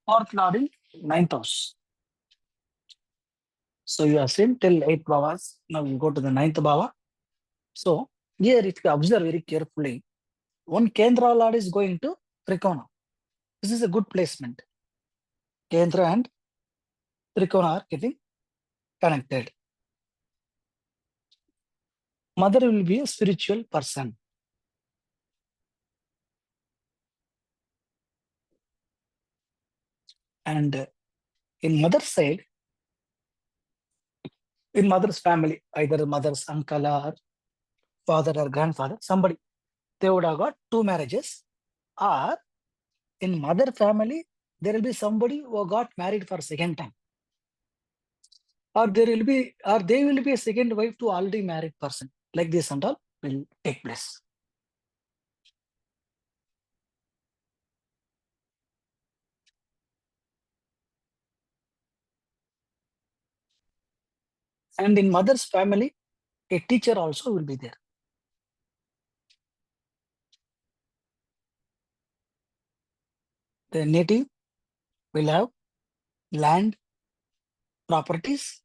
Fourth Lord in ninth house. So you have seen till 8 Bhavas. Now we go to the ninth Bhava. So here, if you observe very carefully, one Kendra Lord is going to Trikona. This is a good placement. Kendra and Trikona are getting connected. Mother will be a spiritual person. And in mother's side, in mother's family, either mother's uncle or father or grandfather, somebody, they would have got 2 marriages. Or in mother family, there will be somebody who got married for second time. Or they will be a second wife to already married person. Like this and all will take place. And in mother's family, a teacher also will be there. The native will have land, properties,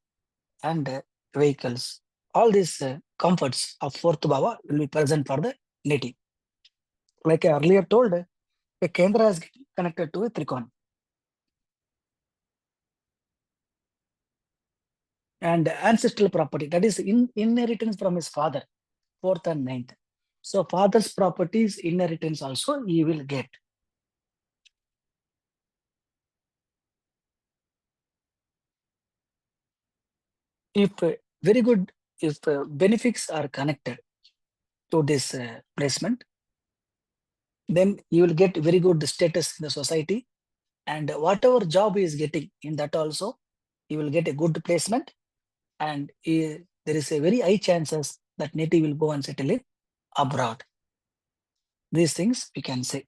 and vehicles. All these comforts of fourth bhava will be present for the native. Like I earlier told, a Kendra is connected to a Trikon. And ancestral property, that is inheritance from his father, fourth and ninth. So father's properties, inheritance also he will get. If very good, if benefics are connected to this placement, then you will get very good status in the society. And whatever job he is getting in that also, he will get a good placement. And there is a very high chances that native will go and settle in abroad. These things we can say.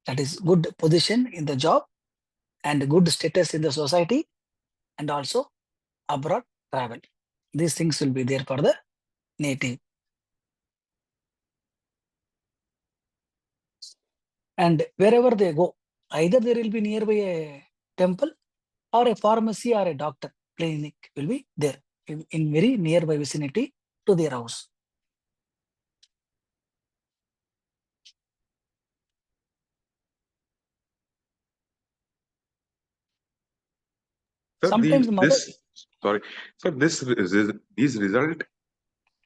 That is good position in the job and good status in the society and also abroad travel. These things will be there for the native. And wherever they go, either there will be nearby a temple or a pharmacy or a doctor clinic will be there in very nearby vicinity to their house. Sir, Sometimes these results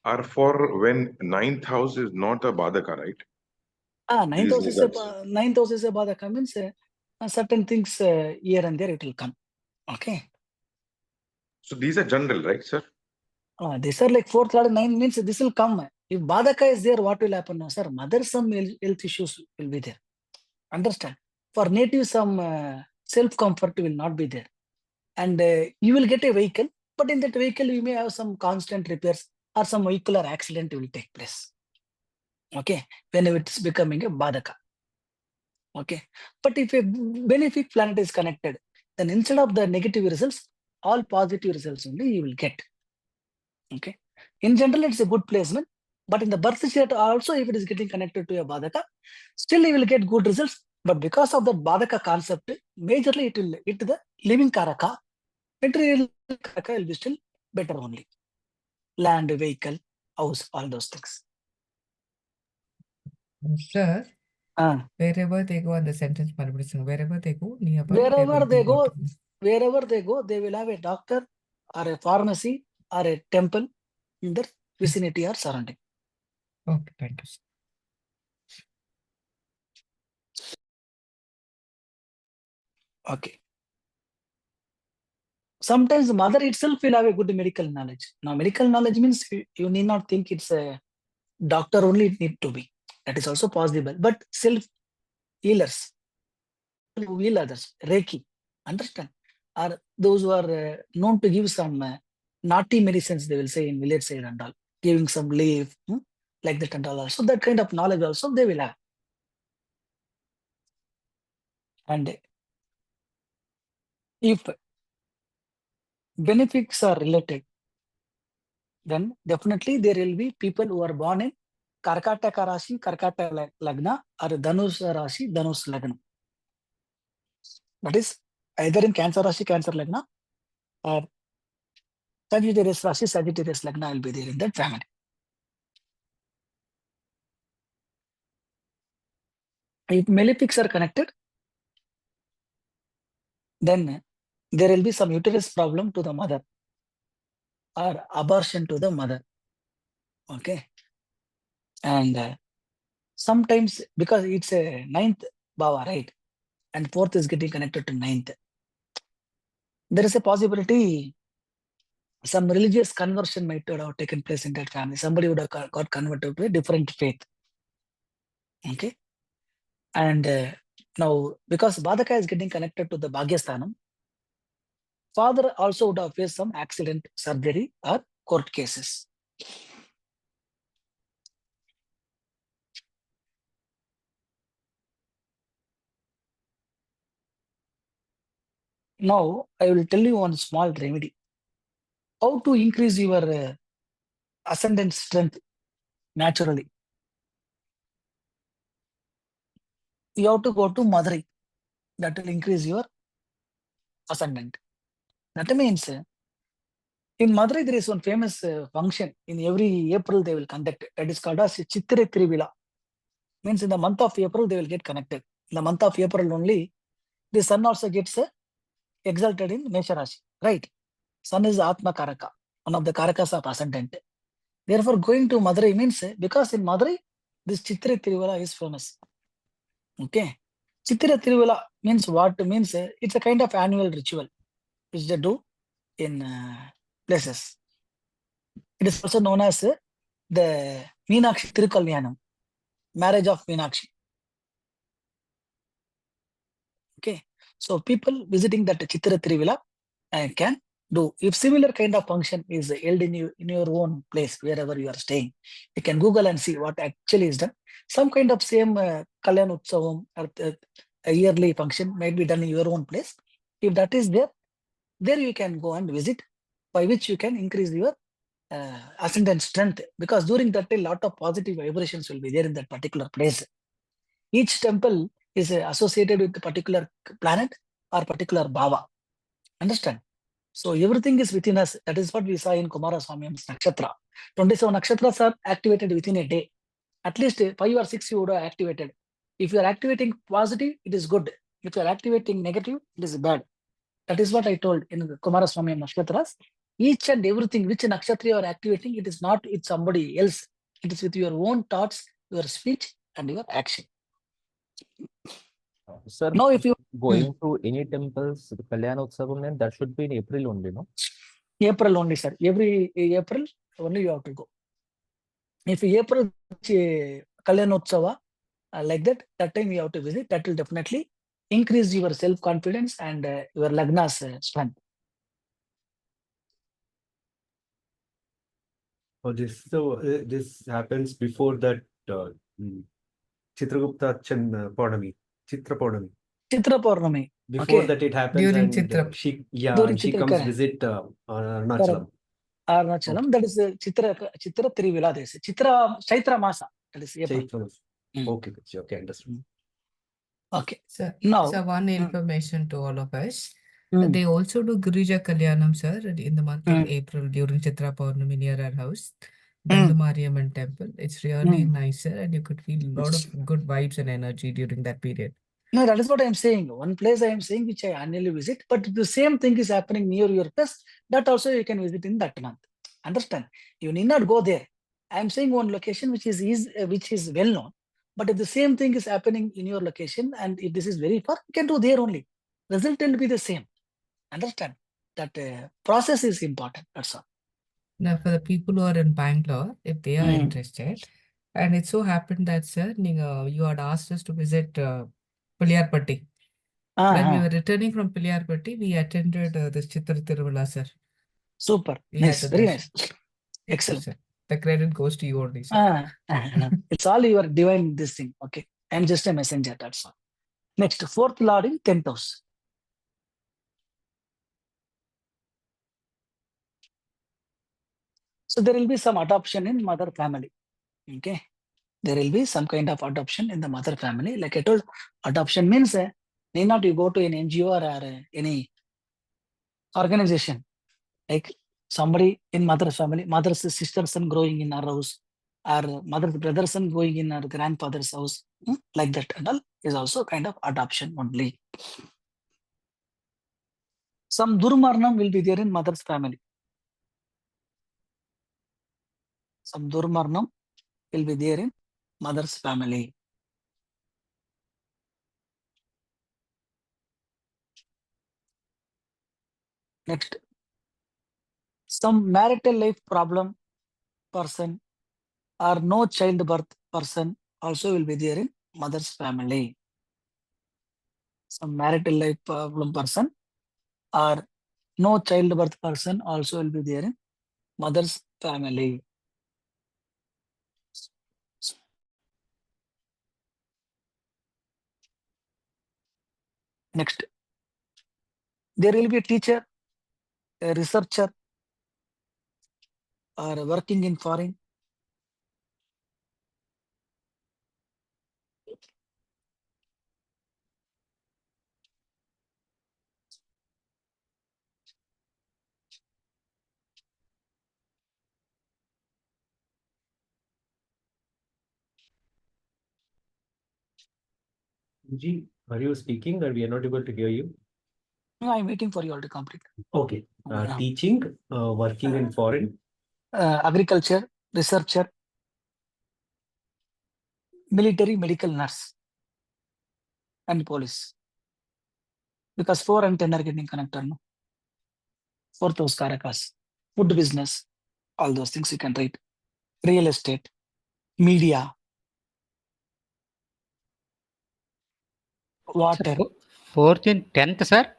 are for when ninth house is not a badaka, right? ninth house is a badaka, means certain things here and there it will come. Okay. So these are general, right, sir? These are like fourth lord 9 means this will come. If badaka is there, what will happen now, sir? Mother, some health issues will be there. Understand? For native, some self-comfort will not be there. And you will get a vehicle, but in that vehicle, you may have some constant repairs or some vehicular accident will take place. Okay. Whenever it's becoming a badaka. Okay. But if a benefic planet is connected, then instead of the negative results, all positive results only you will get. Okay. In general, it's a good placement. But in the birth chart also, if it is getting connected to a badaka, still you will get good results. But because of the badaka concept, majorly it will hit the living karaka. Material karaka will be still better only. Land, vehicle, house, all those things. Sir, wherever they go, the sentence wherever they go, nearby. Wherever they go, they will have a doctor or a pharmacy or a temple in their vicinity or surrounding. Okay, thank you, sir. Okay. Sometimes the mother itself will have a good medical knowledge. Now, medical knowledge means you need not think it's a doctor only need to be. That is also possible. But self-healers, who heal others, Reiki, understand? Are those who are known to give some naughty medicines, they will say in village side and all, giving some leaf, like that and all. So that kind of knowledge also they will have. And if benefits are related, then definitely there will be people who are born in Karkataka Rashi, Karkataka Lagna, or Dhanush Rashi, Dhanush Lagna. That is either in Cancer Rashi, Cancer Lagna, or Sagittarius Rashi, Sagittarius Lagna will be there in that family. If malefics are connected, then there will be some uterus problem to the mother or abortion to the mother. Okay. And sometimes because it's a ninth bhava, right? And fourth is getting connected to ninth. There is a possibility some religious conversion might have taken place in that family. Somebody would have got converted to a different faith. Okay. And now, because Badaka is getting connected to the Bhagyasthanam, father also would have faced some accident, surgery, or court cases. Now, I will tell you one small remedy. How to increase your ascendant strength naturally. You have to go to Madurai. That will increase your ascendant. That means in Madurai, there is one famous function. In every April, they will conduct. That is called as Chittre Trivila. Means in the month of April, they will get connected. In the month of April only, the sun also gets exalted in Mesha Rashi. Right? Sun is Atma Karaka, one of the Karakas of ascendant. Therefore, going to Madurai means because in Madurai, this Chittre Trivila is famous. Okay. Chitira Tiruvila means what? Means it's a kind of annual ritual which they do in places. It is also known as the Meenakshi Tirukalyanam, marriage of Meenakshi. Okay. So people visiting that Chitira Tiruvila can do. If similar kind of function is held in your own place, wherever you are staying, you can Google and see what actually is done. Some kind of same Kalyan Utsavam or a yearly function might be done in your own place. If that is there you can go and visit, by which you can increase your ascendant strength, because during that day, a lot of positive vibrations will be there in that particular place. Each temple is associated with a particular planet or particular bhava. Understand? So everything is within us. That is what we saw in Kumara Swamyam's nakshatra. 27 nakshatras are activated within a day. At least 5 or 6 you would have activated. If you are activating positive, it is good. If you are activating negative, it is bad. That is what I told in the Kumara Swamyam nakshatras. Each and everything which nakshatra you are activating, it is not with somebody else. It is with your own thoughts, your speech, and your action. Sir, Now, if you going to any temples, the Kalyana Utsavam, then that should be in April only, no? April only, sir. Every April only you have to go. If April Kalyanotsava like that time you have to visit. That will definitely increase your self-confidence and your Lagna's strength. Oh, this happens before that Chitragupta Purnami, Chitra Purnami. Chitra Purnami. Before Okay. that it happens, During and Chitra. During she Chitra, comes correct. visit Arunachal. Arunachala. That is Chitra Trivila. Chitra Chaitra Masa. That is April. Okay, okay, understood. Okay. So Now, one information to all of us. Mm. They also do Girija Kalyanam, sir, in the month of Mm. April during Chitra Purnami near our house. Dandamariamman temple. It's really nice, sir, and you could feel a lot of good vibes and energy during that period. No, that is what I am saying. One place I am saying which I annually visit, but the same thing is happening near your place. That also you can visit in that month. Understand? You need not go there. I am saying one location which is well known. But if the same thing is happening in your location and if this is very far, you can do there only. Result will be the same. Understand? That process is important. That's all. Now, for the people who are in Bangalore, if they are interested, and it so happened that, sir, you had asked us to visit Puliyarpatti. When we were returning from Puliyarpatti, we attended this Chitra Tiruvalla, sir. Super. We Nice. had Very darshan. nice. Excellent. Sir. The credit goes to you only, sir. No. It's all your divine this thing. Okay. I'm just a messenger. That's all. Next, fourth Lord in 10th house. So there will be some adoption in mother family. Okay. There will be some kind of adoption in the mother family. Like I told, adoption means Need not you go to an NGO or any organization, like somebody in mother's family, mother's sister's son growing in our house, or mother's brother's son going in our grandfather's house, like that and all is also kind of adoption only. Some Durmarnam will be there in mother's family. Some Durmarnam will be there in mother's family. Next, some marital life problem person or no childbirth person also will be there in mother's family. Some marital life problem person or no childbirth person also will be there in mother's family. Next, there will be a teacher, a researcher, or working in foreign. G, are you speaking or we are not able to hear you? No, I'm waiting for you all to complete. Okay. Yeah. Teaching, working in foreign. Agriculture, researcher, military, medical nurse, and police. Because 4 and 10 are getting connected. No? 4 those Caracas, food business, all those things you can write. Real estate, media, water. Sir, 4th and 10th, sir.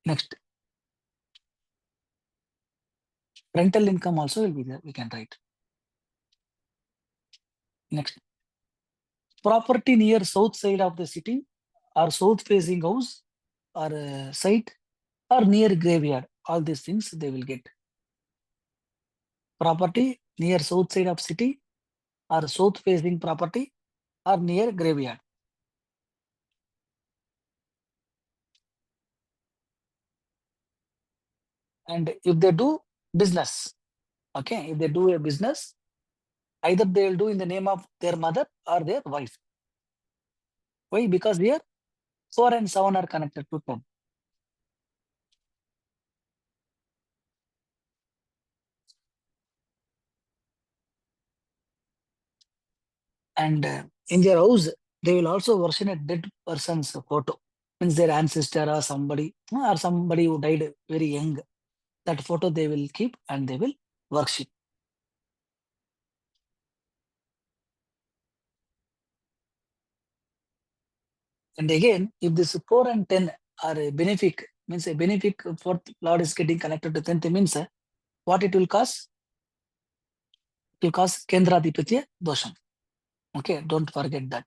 Next, rental income also will be there. We can write. Next, property near south side of the city or south facing house or site or near graveyard. All these things they will get. Property near south side of city or south facing property or near graveyard. And if they do business, okay, if they do a business, either they will do in the name of their mother or their wife. Why? Because here 4 and 7 are connected to 10. And in their house, they will also worship a dead person's photo. Means their ancestor or somebody who died very young. That photo they will keep and they will worship. And again, if this 4 and 10 are a benefic, means a benefic fourth Lord is getting connected to 10th means what it will cause? It will cause Kendradipatya dosham. Okay, don't forget that.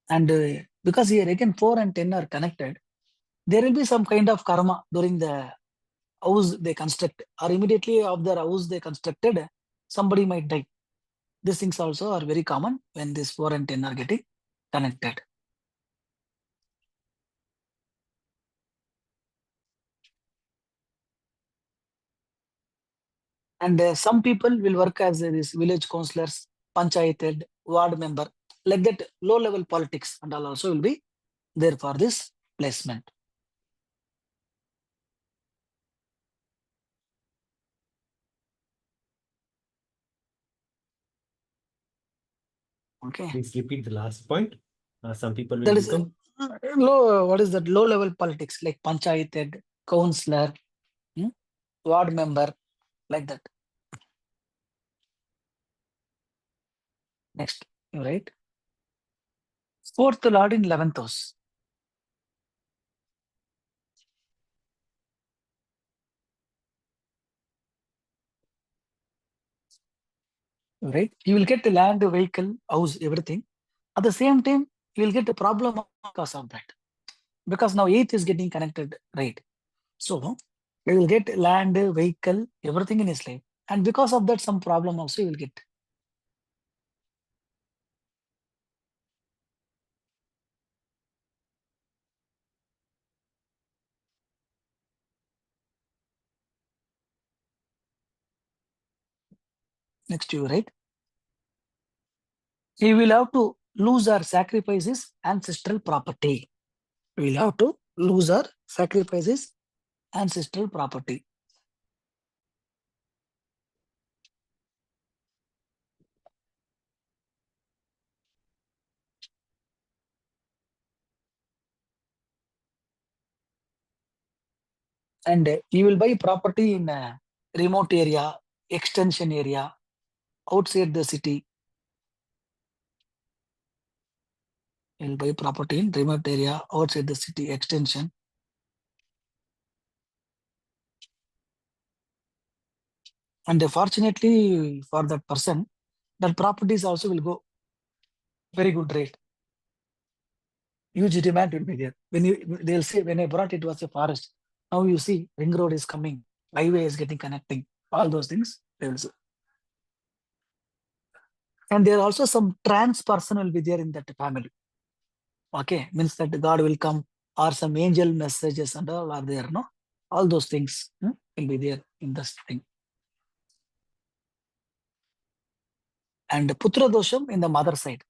And because here again 4 and 10 are connected, there will be some kind of karma during the house they construct, or immediately of their house they constructed, somebody might die. These things also are very common when these 4 and 10 are getting connected. And some people will work as these village councillors, panchayat head, ward member, like that low level politics and all also will be there for this placement. Okay. Please repeat the last point. Some people will That is become. low. What is that? Low level politics like panchayat head, councillor, ward member, like that. Next, right? 4th Lord in 11th house. Right? You will get the land, vehicle, house, everything. At the same time, you will get a problem because of that. Because now 8th is getting connected, right? So you will get land, vehicle, everything in his life. And because of that, some problem also you will get. Next you, right? He will have to lose or sacrifice his ancestral property. We will have to lose or sacrifice his ancestral property. And you will buy property in a remote area, extension area, outside the city. You will buy property in remote area, outside the city, extension. And fortunately for that person, that properties also will go very good rate. Huge demand will be there. They'll say, when I brought it was a forest. Now you see, ring road is coming, highway is getting connecting, all those things they will say. And there are also some trans person will be there in that family. Okay, means that God will come, or some angel messages and all are there, no? All those things will be there in this thing. And Putra Dosham in the mother side.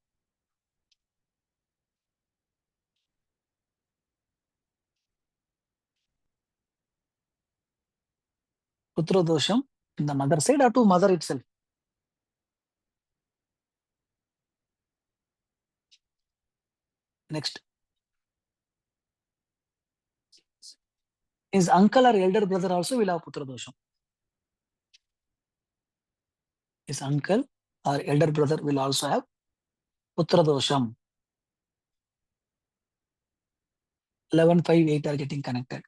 Putra Dosham in the mother side or to mother itself. Next. His uncle or elder brother also will have Putra Dosham. His uncle or elder brother will also have Putra Dosham. 11, 5, 8 are getting connected.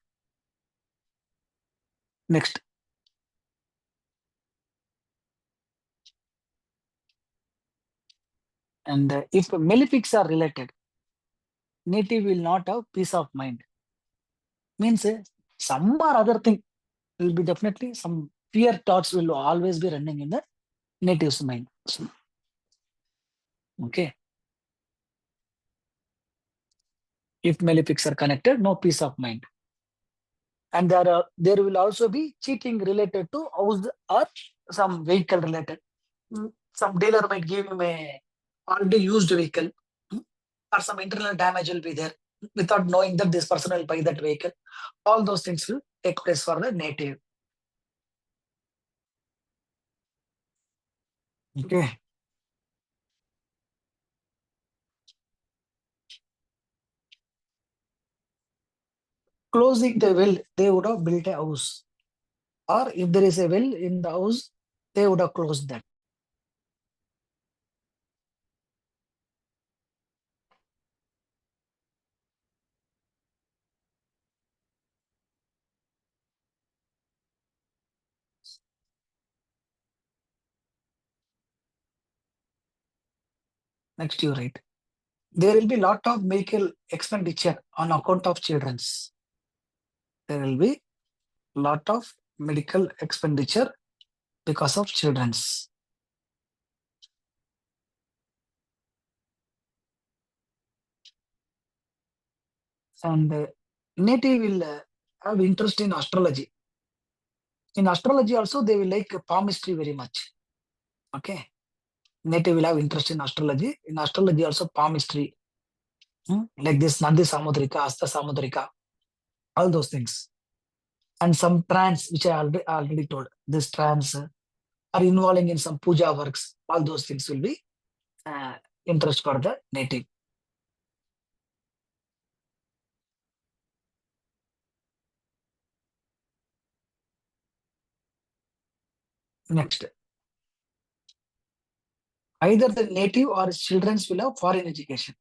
Next. And if malefics are related, native will not have peace of mind. Means some or other thing will be definitely some fear thoughts will always be running in the native's mind. Okay. If malefics are connected, no peace of mind. And there will also be cheating related to house or some vehicle related. Some dealer might give him a already used vehicle, or some internal damage will be there without knowing that this person will buy that vehicle. All those things will take place for the native. Okay. Closing the well, they would have built a house. Or if there is a well in the house, they would have closed that. Next, you write. There will be lot of medical expenditure on account of children's. There will be lot of medical expenditure because of children's. And native will have interest in astrology. In astrology also, they will like palmistry very much. Okay. Native will have interest in astrology. In astrology also palmistry. Like this Nandi Samudrika, Asta Samudrika, all those things. And some trance, which I already told, this trance are involving in some puja works. All those things will be interest for the native. Next. Either the native or children will have foreign education.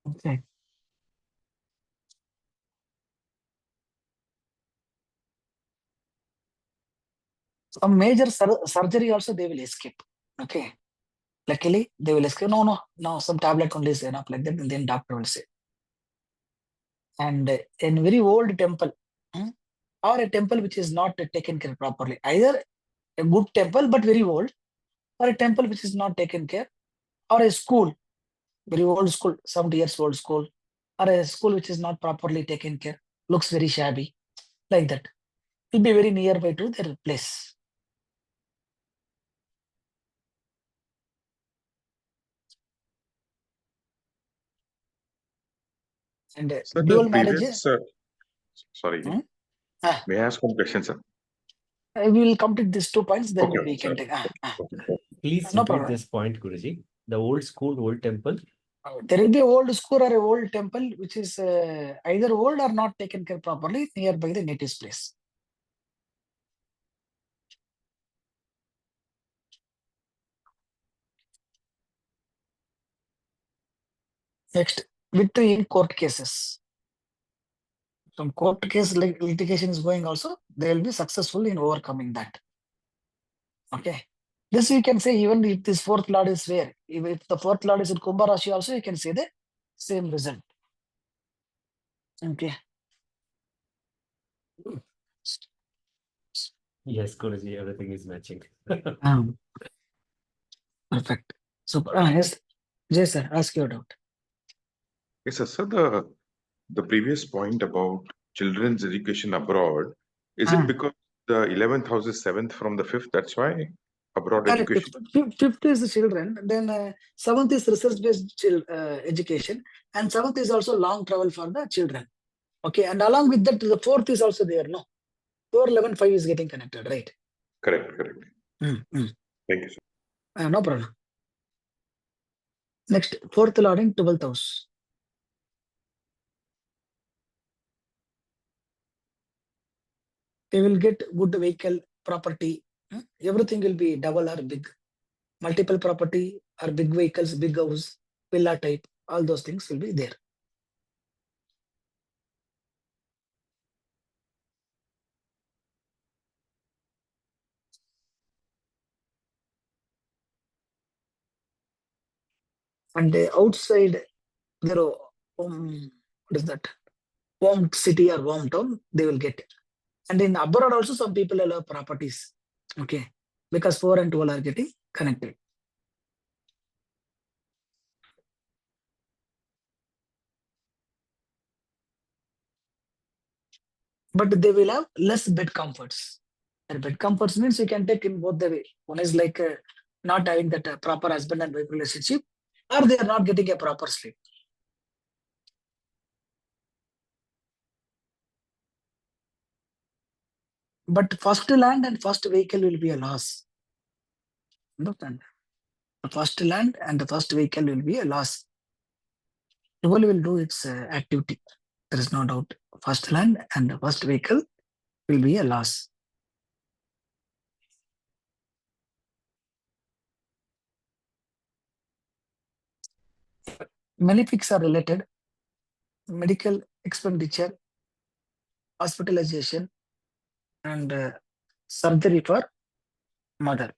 Okay. Some major surgery also they will escape. Okay. Luckily, they will escape. No, some tablet only is enough like that. And then doctor will say. And in very old temple, or a temple which is not taken care properly, either a good temple but very old, or a temple which is not taken care, or a school, very old school, 70 years old school, or a school which is not properly taken care, looks very shabby, like that. Will be very nearby to their place. And Sir, the dual previous, marriages. sorry, Ah, may I ask one question, sir? we will complete these 2 points, then Okay, we can sir. take. Okay. Please No repeat problem. this point, Guruji. The old school, old temple. There will be a old school or a old temple which is either old or not taken care properly nearby the native place. Next, victory in court cases. Some court case litigation is going also, they will be successful in overcoming that. Okay. This we can say even if this fourth lord is where, if the fourth lord is in Kumbha Rashi also, you can say the same result. Okay. Yes, Guruji, everything is matching. Perfect. So, yes, Jay sir, ask your doubt. Yes, sir. So the previous point about children's education abroad, is it because the 11th house is 7th from the 5th? That's why abroad Correct. education? Fifth is the children, then seventh is research-based education, and seventh is also long travel for the children. Okay, and along with that, the fourth is also there. No, 4, 11, 5 is getting connected, right? Correct. Thank you, sir. No problem. Next, fourth lord in 12th house. They will get good vehicle, property. Everything will be double or big. Multiple property or big vehicles, big house, villa type. All those things will be there. And outside, there are, what is that? Home city or hometown, they will get. And in abroad also, some people allow properties. Okay. Because 4 and 12 are getting connected. But they will have less bed comforts. And bed comforts means you can take in both the way. One is like not having that proper husband and wife relationship, or they are not getting a proper sleep. But first land and first vehicle will be a loss. Understand? The first land and the first vehicle will be a loss. 12 will do its activity. There is no doubt. First land and the first vehicle will be a loss. Malefics are related. Medical expenditure, hospitalization, and surgery for mother.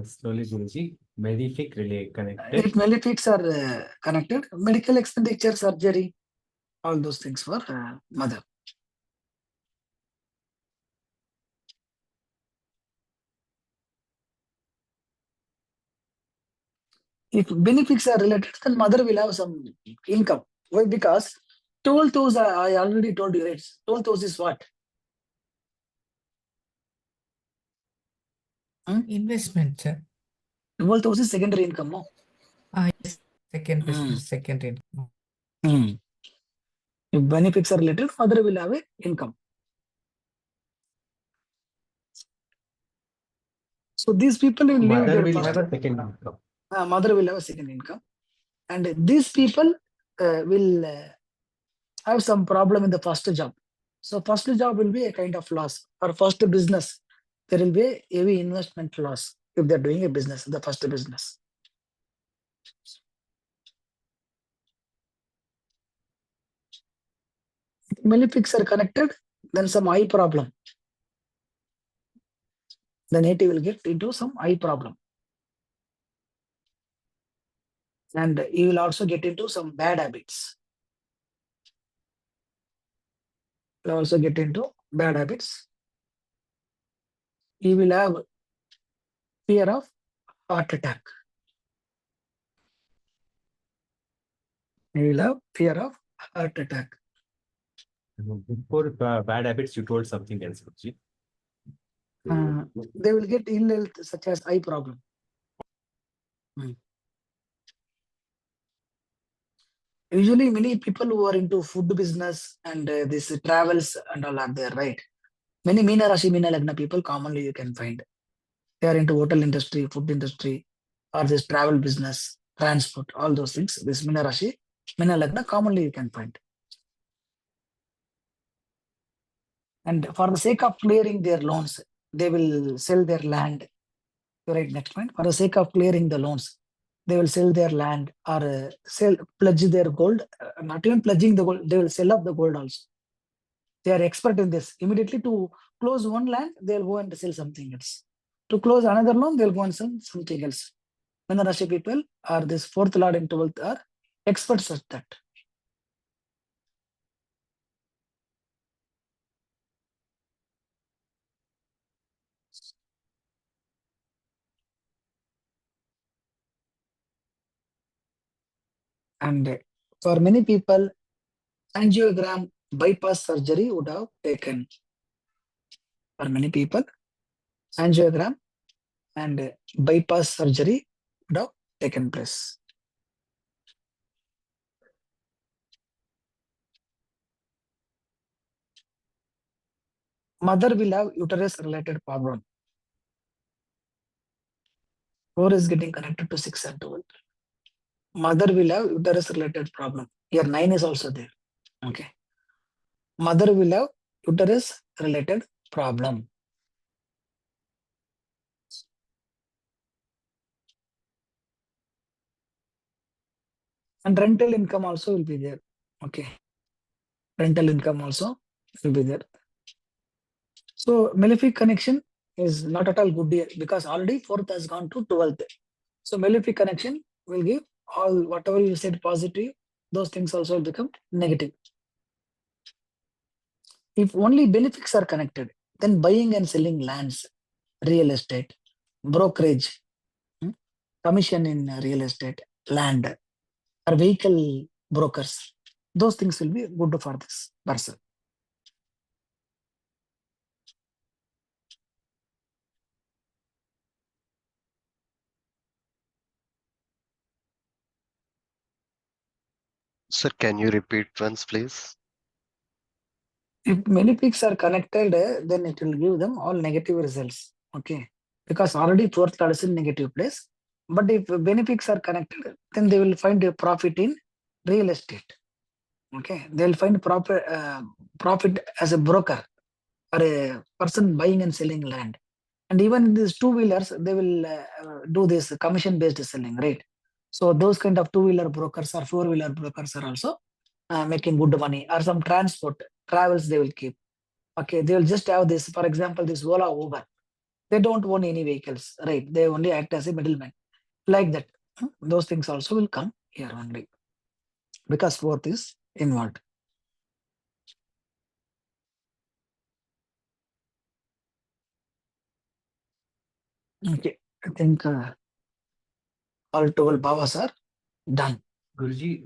Slowly, Guruji. Malefic relay connected. If malefics are connected, medical expenditure, surgery, all those things for mother. If benefics are related, then mother will have some income. Why? Because 12 those I already told you, right? 12 those is what? Investment, sir. 12 those is secondary income, no? Yes. Second business, second income. If benefits are related, mother will have a income. So these people will leave Mother their will first. have a second income. Mother will have a second income, and these people will have some problem in the first job. So first job will be a kind of loss, or first business, there will be a heavy investment loss if they're doing a business, the first business. Malefics are connected, then some eye problem. The native will get into some eye problem. And he will also get into some bad habits. He will also get into bad habits. He will have fear of heart attack. He will have fear of heart attack. Before bad habits, you told something else, Guruji. They will get ill health such as eye problem. Usually many people who are into food business and this travels and all are there, right? Many Meena Rashi, Meena Lagna people commonly you can find. They are into hotel industry, food industry, or this travel business, transport, all those things. This Meena Rashi, Meena Lagna commonly you can find. And for the sake of clearing their loans, they will sell their land. Right, next point. For the sake of clearing the loans, they will sell their land or pledge their gold. Not even pledging the gold, they will sell off the gold also. They are expert in this. Immediately to close one land, they'll go and sell something else. To close another loan, they'll go and sell something else. Meena Rashi people are this fourth lord and 12th are experts at that. And for many people, angiogram bypass surgery would have taken. For many people, angiogram and bypass surgery would have taken place. Mother will have uterus related problem. 4 is getting connected to 6 and 12. Mother will have uterus related problem. Here 9 is also there. Okay. Mother will have uterus related problem. And rental income also will be there. Okay. Rental income also will be there. So malefic connection is not at all good here because already 4th has gone to 12th. So malefic connection will give all whatever you said positive, those things also will become negative. If only benefics are connected, then buying and selling lands, real estate, brokerage, commission in real estate, land, or vehicle brokers, those things will be good for this person. Sir, can you repeat once, please? If malefics are connected, then it will give them all negative results. Okay. Because already 4th lord is in negative place. But if benefics are connected, then they will find a profit in real estate. Okay. They will find profit as a broker or a person buying and selling land. And even in these two-wheelers, they will do this commission-based selling, right? So those kind of two-wheeler brokers or four-wheeler brokers are also making good money, or some transport travels they will keep. Okay, they will just have this, for example, this Ola, Uber. They don't own any vehicles, right? They only act as a middleman. Like that, those things also will come here only because 4th is involved. Okay, I think all 12 bhavas are done. Guruji,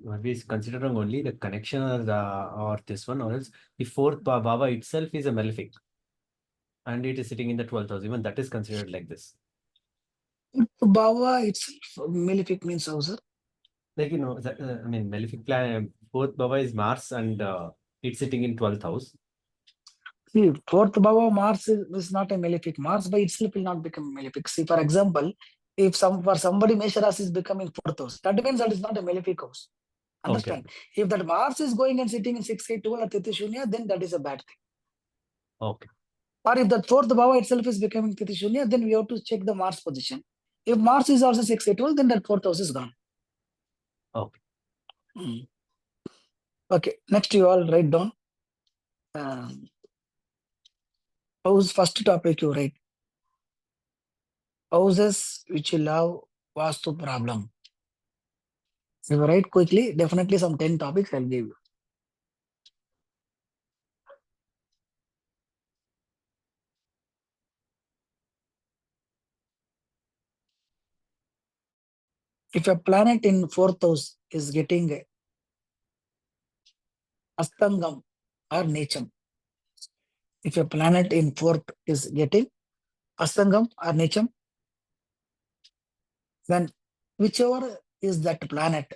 are we considering only the connection or this one, or else the fourth Bhava itself is a malefic and it is sitting in the 12th house, even that is considered like this. Bhava itself, malefic means how, sir? Like, I mean, malefic plan, fourth Bhava is Mars and it's sitting in 12th house. See, 4th Bhava, Mars is not a malefic. Mars by itself will not become malefic. See, for example, if for somebody Mesha Rasi is becoming 4th house, that means that is not a malefic house. Understand? Okay. If that Mars is going and sitting in 6, 8, 12 or Tithi Shunya, then that is a bad thing. Okay. Or if the 4th Bhava itself is becoming Tithi Shunya, then we have to check the Mars position. If Mars is also 6, 8, 12, then that 4th house is gone. Okay. Okay, next you all write down house, first topic you write. Houses which will have vastu problem. If you write quickly, definitely some 10 topics I'll give you. If a planet in 4th house is getting Astangam or Necham, if a planet in 4th is getting Astangam or Necham, then whichever is that planet,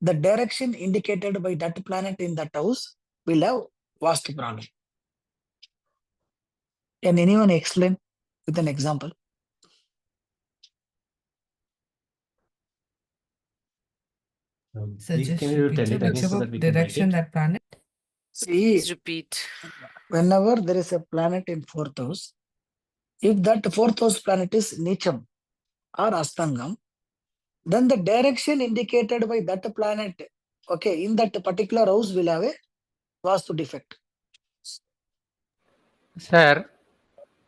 the direction indicated by that planet in that house will have vastu problem. Can anyone explain with an example? So Please, just can you repeat, tell sir, it again so whichever that we can write direction it? that planet. See, Please repeat. whenever there is a planet in 4th house, if that 4th house planet is Nicham or Astangam, then the direction indicated by that planet, okay, in that particular house will have a vastu defect. Sir,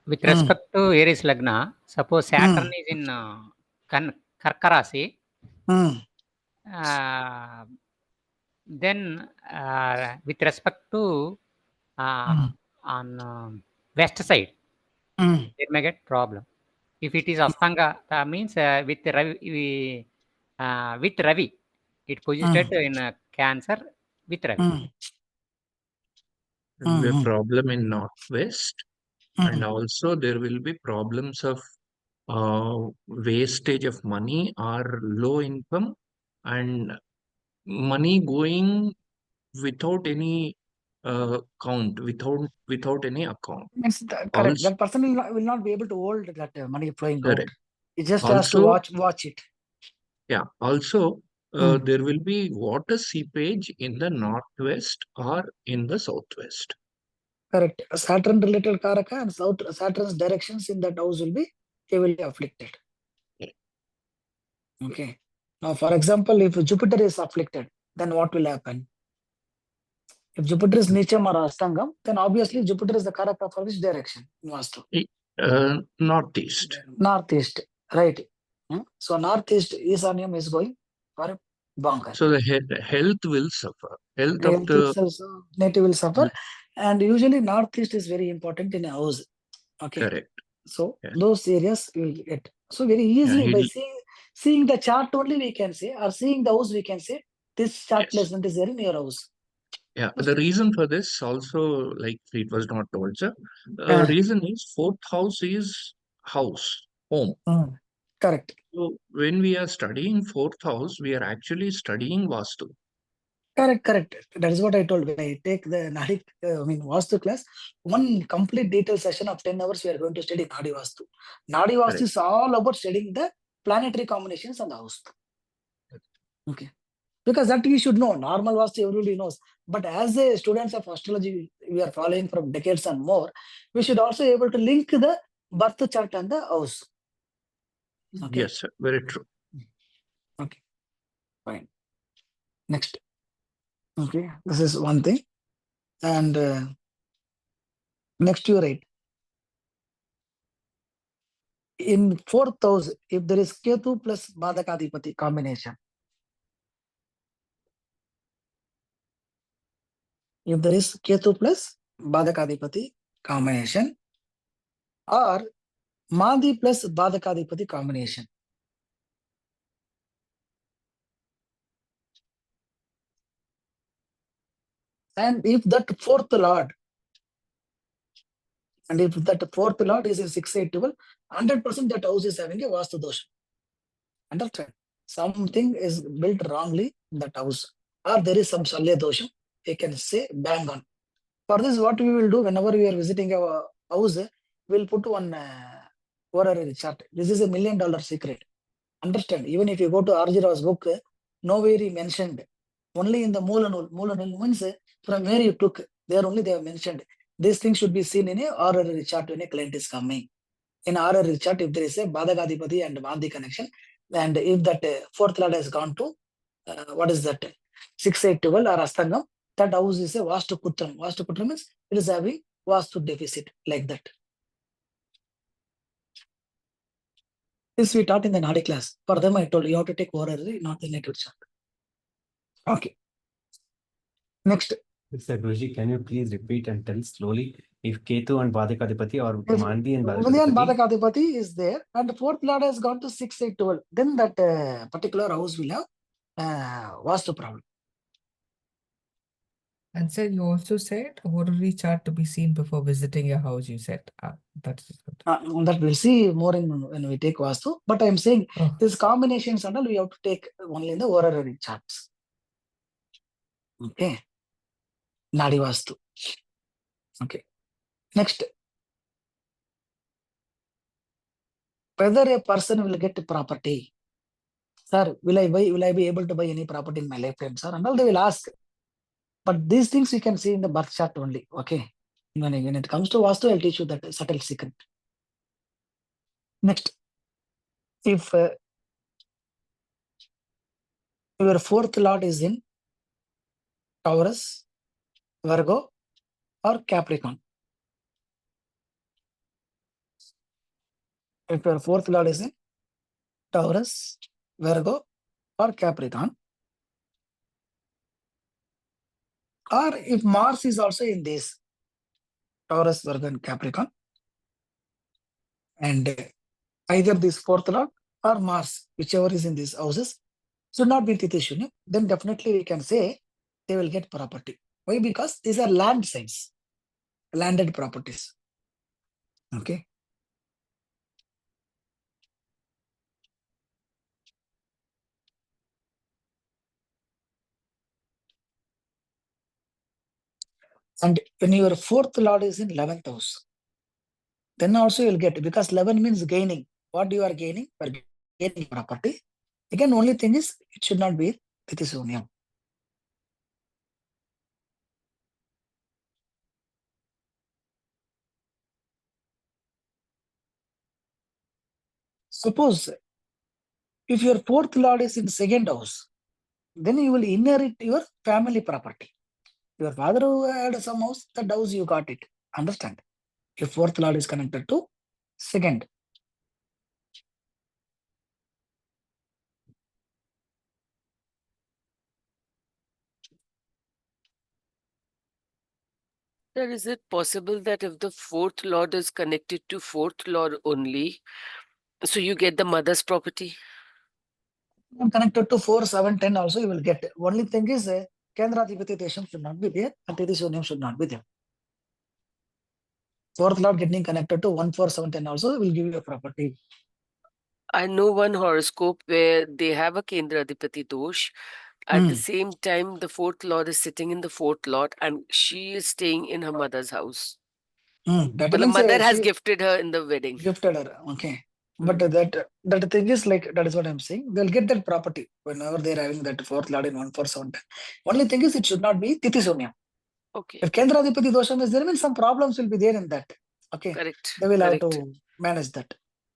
with respect to Aries Lagna, suppose Saturn is in Karka Rasi, then with respect to on west side, there may get problem. If it is Astanga, that means with Ravi, it posited in Cancer with Ravi. There will be a problem in northwest, and also there will be problems of wastage of money or low income and money going without any count, without any account. Means correct. Also, That person will not be able to hold that money flowing out. correct. He just has to Also, watch it. yeah. Also, there will be water seepage in the northwest or in the southwest. Correct. Saturn related Karaka and Saturn's directions in that house will be heavily afflicted. Okay. Now, for example, if Jupiter is afflicted, then what will happen? If Jupiter is Nicham or Astangam, then obviously Jupiter is the Karaka for which direction in Vastu? Northeast. Northeast, right. So Northeast Isanium is going for a bunker. So the health will suffer. Health of Health the itself, native will suffer. And usually Northeast is very important in a house. Okay. correct. So Yes. those areas will get. So very easy by seeing the chart only we can say, or seeing the house we can say, this chart Yes. placement is there in your house. Yeah, the reason for this also, like it was not told, sir. Ah. Reason is 4th house is house, home. Correct. So when we are studying 4th house, we are actually studying Vastu. Correct. That is what I told. When I take the Nadi, Vastu class, one complete detailed session of 10 hours, we are going to study Nadi Vastu. Nadi Vastu Correct. is all about studying the planetary combinations on the house. Okay. Because that we should know. Normal Vastu everybody knows. But as a students of astrology, we are following from decades and more, we should also be able to link the birth chart and the house. Okay. Yes, sir. Very true. Okay. Fine. Next. Okay. This is one thing. And next you write. In 4th house, if there is Ketu plus Badakadipati combination, if there is Ketu plus Badakadipati combination, or Madi plus Badakadipati combination, and if that fourth lord is in 6-8-12, 100% that house is having a Vastu dosha. Understand? Something is built wrongly in that house, or there is some Salya dosha. We can say bang on. For this, what we will do whenever we are visiting our house, we'll put one horary chart. This is $1 million secret. Understand? Even if you go to R.J. Rao's book, nowhere he mentioned. Only in the Moolanul means from where you took, there only they have mentioned. These things should be seen in a horary chart when a client is coming. In horary chart, if there is a Badagadipati and Mandi connection, and if that fourth lord has gone to, what is that, 6-8-12 or Astangam, that house is a Vastu Putram. Vastu Putram means it is having Vastu deficit, like that. This we taught in the Nadi class. For them, I told you have to take horary, not the native chart. Okay. Next. Sir Guruji, can you please repeat and tell slowly if Ketu and Badakadipati or If Mandi and Vidya and Badakadipati? Badakadipati is there, and the fourth lord has gone to 6, 8, 12, then that particular house will have Vastu problem. And sir, you also said horary chart to be seen before visiting a house, you said. That's good. That we'll see more in when we take Vastu. But I'm saying Oh, these combinations and all we have to take only in the horary charts. Okay. Nadi Vastu. Okay. Next. Whether a person will get property. Sir, will I be able to buy any property in my lifetime, sir? And all they will ask. But these things you can see in the birth chart only. Okay. When it comes to Vastu, I'll teach you that subtle secret. Next. If your fourth lord is in Taurus, Virgo, or Capricorn. If your fourth lord is in Taurus, Virgo, or Capricorn, or if Mars is also in this Taurus, Virgo, and Capricorn, and either this fourth lord or Mars, whichever is in these houses, should not be Tithi, then definitely we can say they will get property. Why? Because these are land signs, landed properties. Okay. And when your fourth lord is in 11th house, then also you'll get, because 11 means gaining. What you are gaining? You are gaining property. Again, only thing is it should not be Tithi. Suppose if your fourth lord is in second house, then you will inherit your family property. Your father who had some house, that house you got it. Understand? Your fourth lord is connected to second. Sir, is it possible that if the fourth lord is connected to fourth lord only, so you get the mother's property? Connected to 4, 7, 10 also you will get. Only thing is Kendradipati Desham should not be there and Tithi should not be there. Fourth lord getting connected to 1, 4, 7, 10 also will give you a property. I know one horoscope where they have a Kendradipati dosh. At the same time, the fourth lord is sitting in the fourth lord and she is staying in her mother's house. That But the means mother has she gifted her in the wedding. gifted her. Okay. But that thing is like, that is what I'm saying. They'll get that property whenever they're having that fourth lord in 1, 4, 7, 10. Only thing is it should not be Tithi Sunyam. Okay. If Kendradipati Dosham is there, means some problems will be there in that. Okay. Correct. They will have Correct. to manage that.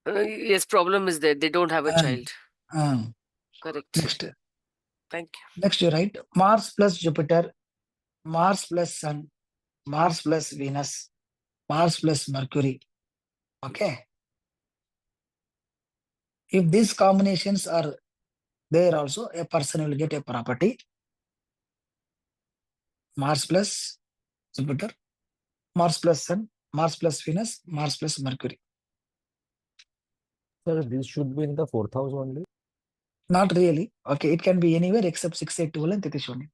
Yes, problem is there. They don't have a child. Correct. Next. Thank you. Next you write Mars plus Jupiter, Mars plus Sun, Mars plus Venus, Mars plus Mercury. Okay. If these combinations are there also, a person will get a property. Mars plus Jupiter, Mars plus Sun, Mars plus Venus, Mars plus Mercury. Sir, this should be in the fourth house only. Not really. Okay, it can be anywhere except 6, 8, 12 and Tithi.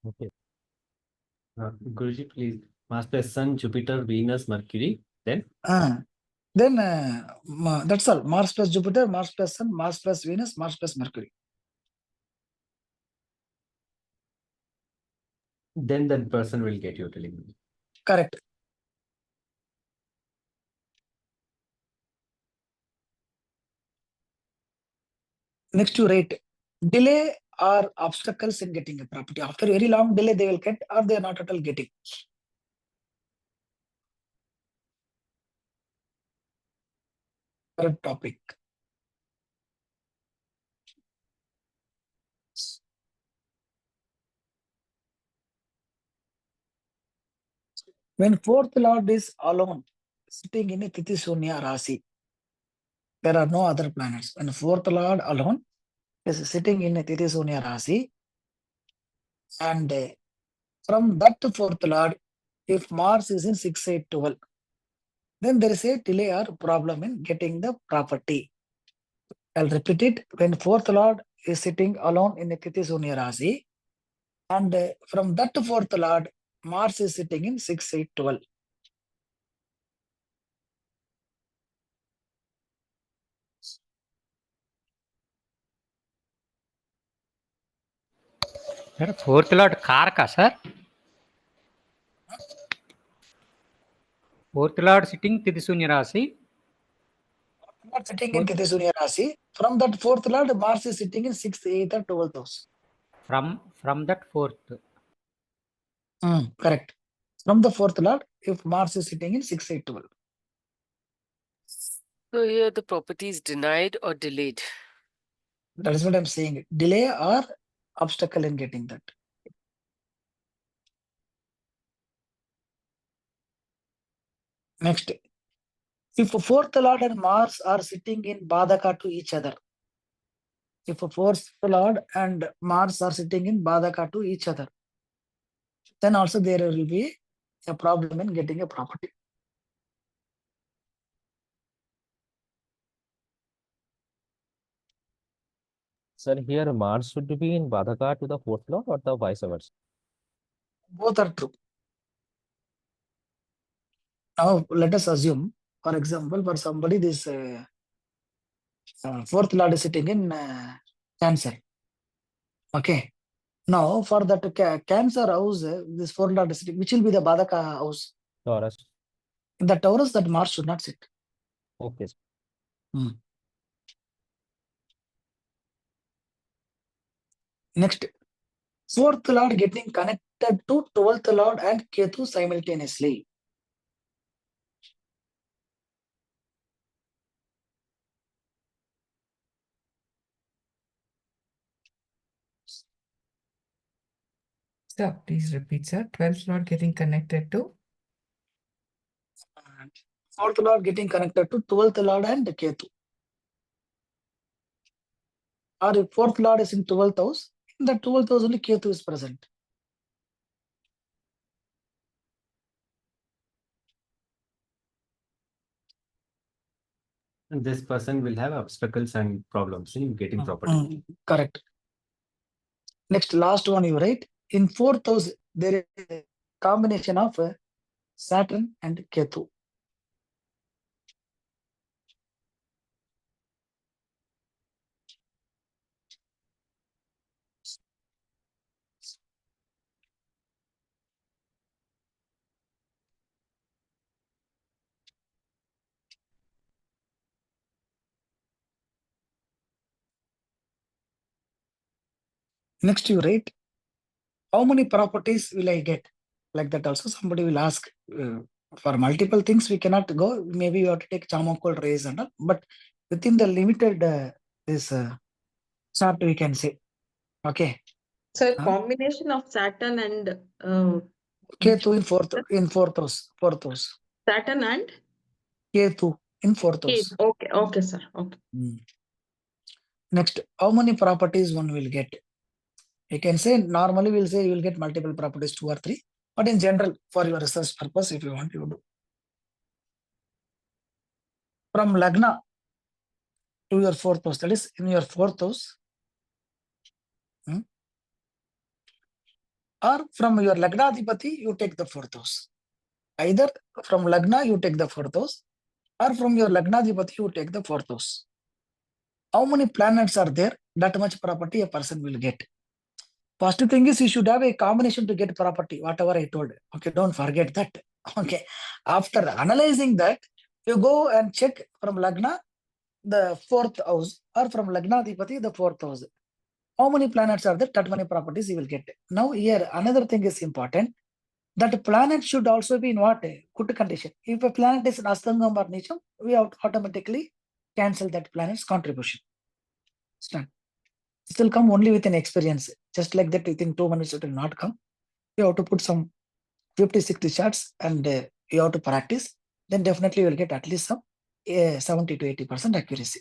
Okay. Guruji, please. Mars plus Sun, Jupiter, Venus, Mercury. Then? Then that's all. Mars plus Jupiter, Mars plus Sun, Mars plus Venus, Mars plus Mercury. Then that person will get you telling me. Correct. Next you rate delay or obstacles in getting a property. After very long delay, they will get or they are not at all getting. Third topic. When fourth lord is alone, sitting in a Tithi Sunya Rasi, there are no other planets. When fourth lord alone is sitting in a Tithi Sunya Rasi, and from that fourth lord, if Mars is in 6, 8, 12, then there is a delay or problem in getting the property. I'll repeat it. When fourth lord is sitting alone in a Tithi Sunya Rasi, and from that fourth lord, Mars is sitting in 6, 8, 12. Sir, fourth lord Karaka, sir. Fourth lord sitting Tidisunya Rasi. Not sitting in Tithi Sunya Rasi. From that fourth lord, Mars is sitting in 6th, 8th, or 12th house. From that fourth. Correct. From the fourth lord, if Mars is sitting in 6, 8, 12. So here the property is denied or delayed. That is what I'm saying. Delay or obstacle in getting that. Next. If fourth lord and Mars are sitting in Badaka to each other. If fourth lord and Mars are sitting in Badaka to each other, then also there will be a problem in getting a property. Sir, here Mars should be in Badaka to the fourth lord or the vice versa? Both are true. Now let us assume, for example, for somebody this fourth lord is sitting in Cancer. Okay. Now for that Cancer house, this fourth lord is sitting, which will be the Badaka house? Taurus. In the Taurus, that Mars should not sit. Okay. Next, fourth lord getting connected to 12th lord and Ketu simultaneously. Sir, please repeat, sir. 12th lord getting connected to? And fourth lord getting connected to 12th lord and Ketu. Or if fourth lord is in 12th house, in the 12th house only Ketu is present. And this person will have obstacles and problems in getting property. Correct. Next, last one you write. In fourth house, there is a combination of Saturn and Ketu. Next, you write, how many properties will I get? Like that also somebody will ask. For multiple things we cannot go. Maybe you have to take Chamakol rays and all, but within the limited this chart we can say. Okay. So combination of Saturn and Ketu in fourth house. Saturn and Ketu in fourth house. Okay, sir. Okay. Next, how many properties one will get? You can say normally we'll say you will get multiple properties, 2 or 3, but in general for your research purpose, if you want, you do. From Lagna to your fourth house, that is in your fourth house, or from your Lagnadhipati, you take the fourth house. Either from Lagna, you take the fourth house, or from your Lagnadhipati, you take the fourth house. How many planets are there? That much property a person will get. First thing is you should have a combination to get property, whatever I told. Okay, don't forget that. Okay. After analyzing that, you go and check from Lagna, the fourth house, or from Lagnadhipati, the fourth house. How many planets are there? That many properties you will get. Now here, another thing is important. That planet should also be in what? Good condition. If a planet is in Astangam or Nicham, we automatically cancel that planet's contribution. Understand? It will come only with an experience. Just like that, within 2 minutes, it will not come. You have to put some 50, 60 charts and you have to practice, then definitely you will get at least some 70 to 80% accuracy.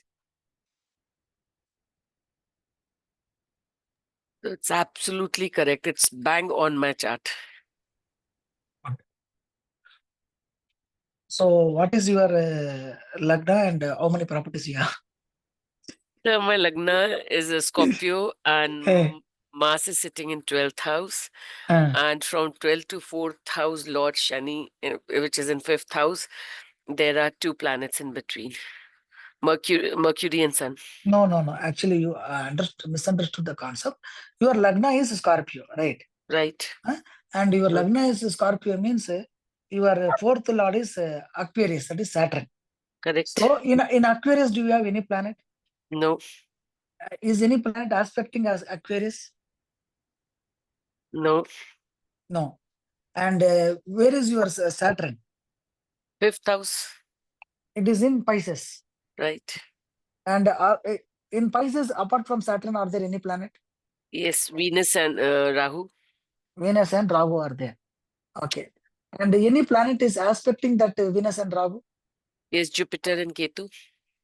It's absolutely correct. It's bang on my chart. So what is your Lagna and how many properties you have? So my Lagna is a Scorpio and Hey. Mars is sitting in 12th house. Uh, And from 12th to 4th house, Lord Shani, which is in 5th house, there are 2 planets in between. Mercury and Sun. no. Actually, you misunderstood the concept. Your Lagna is Scorpio, right? Right. And your Lagna is Scorpio means your fourth Lord is Aquarius, that is Saturn. Correct. So in Aquarius, do you have any planet? No. Is any planet aspecting as Aquarius? No. No. And where is your Saturn? 5th house. It is in Pisces. Right. And in Pisces, apart from Saturn, are there any planet? Yes, Venus and Rahu. Venus and Rahu are there. Okay. And any planet is aspecting that Venus and Rahu? Yes, Jupiter and Ketu.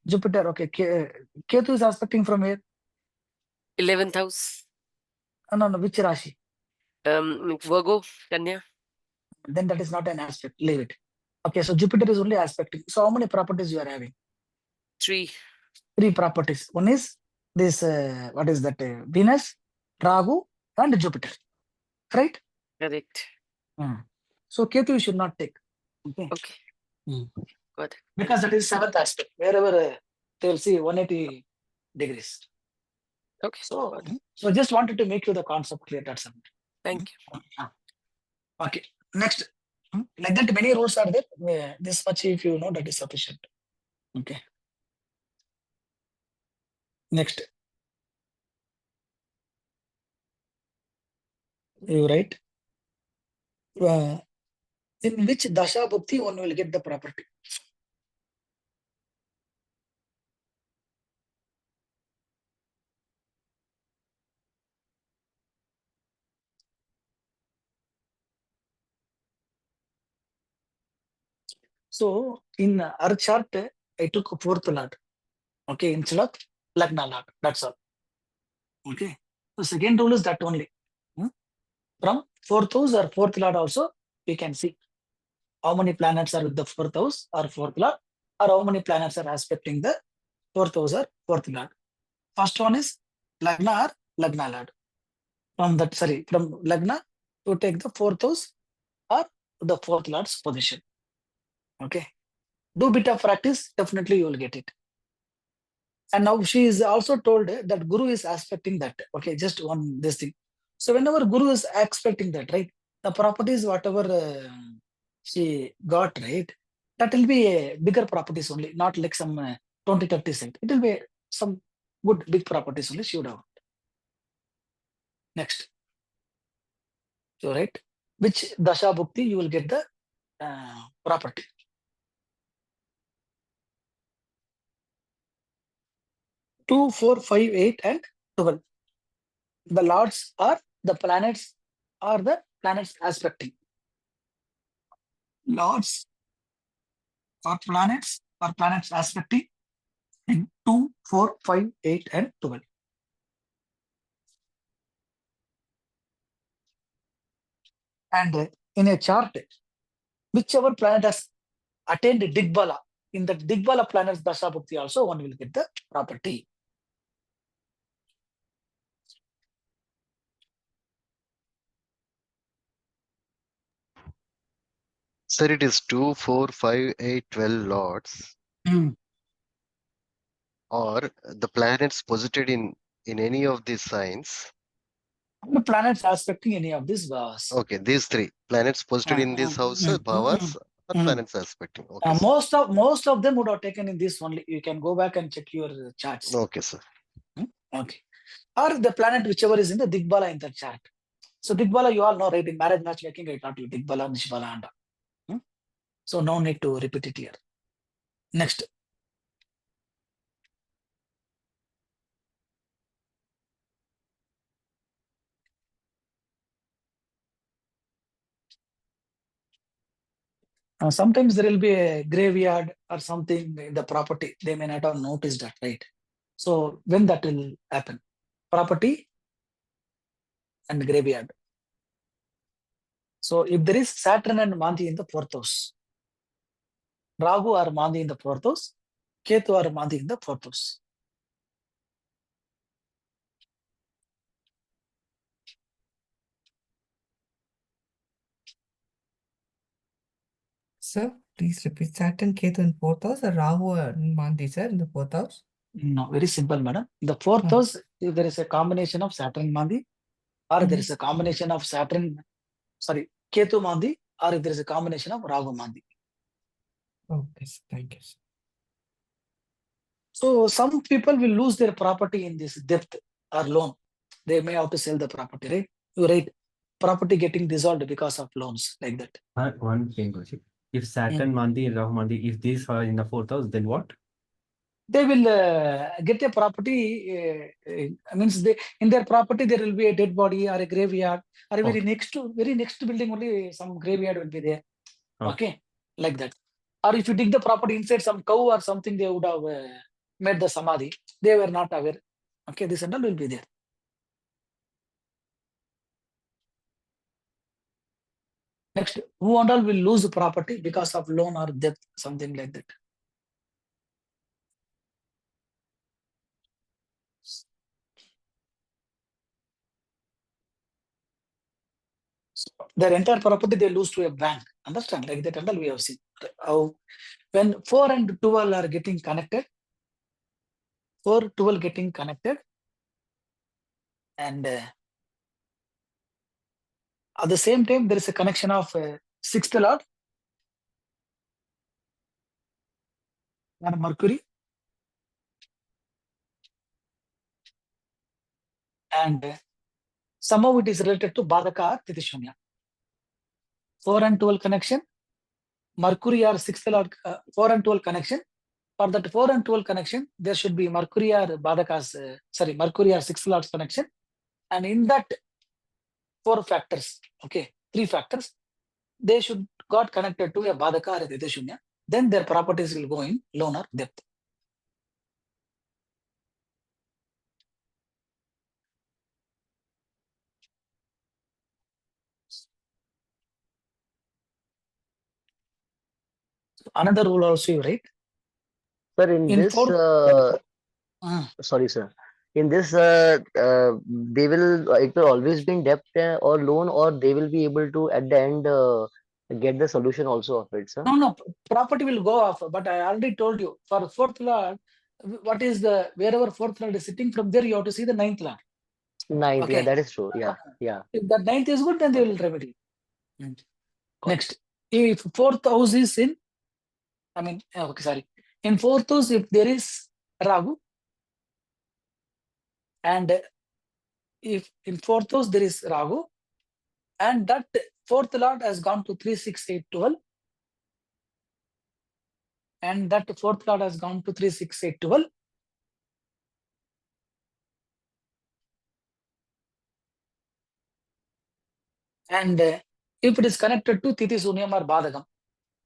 Jupiter, okay. Ketu is aspecting from where? 11th house. No, which Rashi? Virgo, Kanya. Then that is not an aspect. Leave it. Okay, so Jupiter is only aspecting. So how many properties you are having? 3. 3 properties. One is this, what is that? Venus, Rahu, and Jupiter. Right? Correct. So Ketu you should not take. Okay. Got it. Because that is 7th aspect. Wherever they will see 180 degrees. Okay. So just wanted to make you the concept clear. That's something. Thank you. Okay. Next. Like that, many rules are there. This much, if you know, that is sufficient. Okay. Next. You write. In which dasha bhukti one will get the property? So in our chart, I took 4th Lord. Okay, instead of Lagna Lord. That's all. Okay. The second rule is that only. From 4th house or 4th Lord also, we can see how many planets are with the 4th house or 4th Lord, or how many planets are aspecting the 4th house or 4th Lord. First one is Lagna or Lagna Lord. From Lagna to take the 4th house or the 4th Lord's position. Okay. Do bit of practice, definitely you will get it. And now she is also told that Guru is aspecting that. Okay, just this thing. So whenever Guru is expecting that, right, the properties, whatever she got, right, that will be a bigger properties only, not like some 20, 30 cent. It will be some good big properties only she would have. Next. So, right, which Dasha Bhukti you will get the property. Two, 4, 5, 8, and 12. The lords are the planets aspecting. Lords or planets aspecting in 2, 4, 5, 8, and 12. And in a chart, whichever planet has attained Digbala, in the Digbala planets Dasha Bhukti also one will get the property. Sir, it is 2, 4, 5, 8, 12 lords. Or the planets posited in any of these signs. The planets aspecting any of these bhavas. Okay, these 3 planets posited in these houses, bhavas, or planets aspecting. Okay, most of them would have taken in this only. You can go back and check your charts. Okay, sir. Okay. Or the planet whichever is in the Digbala in the chart. So Digbala, you all know, right? In marriage matchmaking, I taught you Digbala, Nishbala, and so no need to repeat it here. Next. Sometimes there will be a graveyard or something in the property. They may not have noticed that, right? So when that will happen? Property and graveyard. So if there is Saturn and Mandi in the fourth house, Rahu or Mandi in the fourth house, Ketu or Mandi in the fourth house. Sir, please repeat. Saturn, Ketu in fourth house, or Rahu and Mandi, sir, in the fourth house? No, very simple, madam. In the fourth house, if there is a combination of Saturn Mandi, or there is a combination of Ketu Mandi, or if there is a combination of Rahu Mandi. Okay, sir. Thank you, sir. So some people will lose their property in this debt or loan. They may have to sell the property, right? You right. Property getting dissolved because of loans, like that. One thing, Kaushik. If Saturn, Mandi, Rahu, Mandi, if these are in the fourth house, then what? They will get a property. Means they in their property there will be a dead body or a graveyard, or very next building only some graveyard will be there. Okay, like that. Or if you dig the property inside some cow or something, they would have made the samadhi. They were not aware. Okay, this and all will be there. Next, who and all will lose property because of loan or death, something like that. So their entire property they lose to a bank. Understand? Like that and all we have seen. How when 4 and 12 are getting connected, 4, 12 getting connected, and at the same time there is a connection of 6th lord and Mercury, and somehow it is related to Bhadaka or Titishunya. 4 and 12 connection, Mercury or 6th lord, 4 and 12 connection. For that 4 and 12 connection, there should be Mercury or Bhadakas, Mercury or 6th lord's connection. And in that 4 factors, okay, 3 factors, they should got connected to a Bhadaka or a Titishunya. Then their properties will go in loan or debt. Another rule also, right? Sir, in In this, fourth, sorry, sir. In this, they will it will always be in debt or loan, or they will be able to at the end get the solution also of it, sir. no, property will go off. But I already told you for fourth lord, what is the wherever fourth lord is sitting, from there you have to see the ninth lord. Ninth, Okay. yeah, that is true. Yeah, yeah. If that ninth is good, then they will remedy. Next, if fourth house is in, in fourth house, if there is Rahu, and if in fourth house there is Rahu, and that fourth lord has gone to 3, 6, 8, 12, and that fourth lord has gone to 3, 6, 8, 12, and if it is connected to Titi Sunyam or Badagam,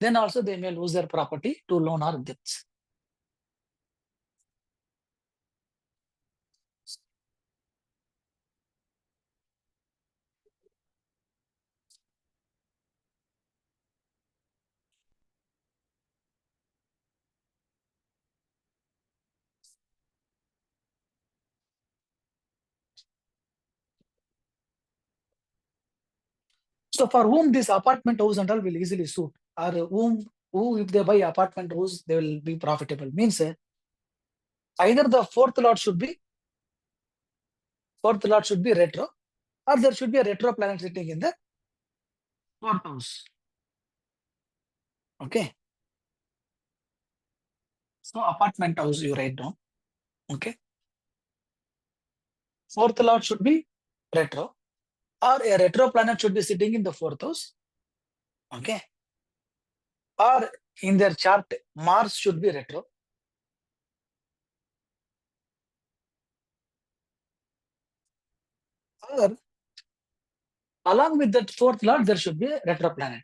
then also they may lose their property to loan or debts. So for whom this apartment house and all will easily suit, or who if they buy apartment house, they will be profitable. Means either the fourth lot should be retro, or there should be a retro planet sitting in the fourth house. Okay. So apartment house you write down. Okay. Fourth lot should be retro, or a retro planet should be sitting in the fourth house. Okay. Or in their chart, Mars should be retro. Or along with that fourth lord, there should be a retro planet.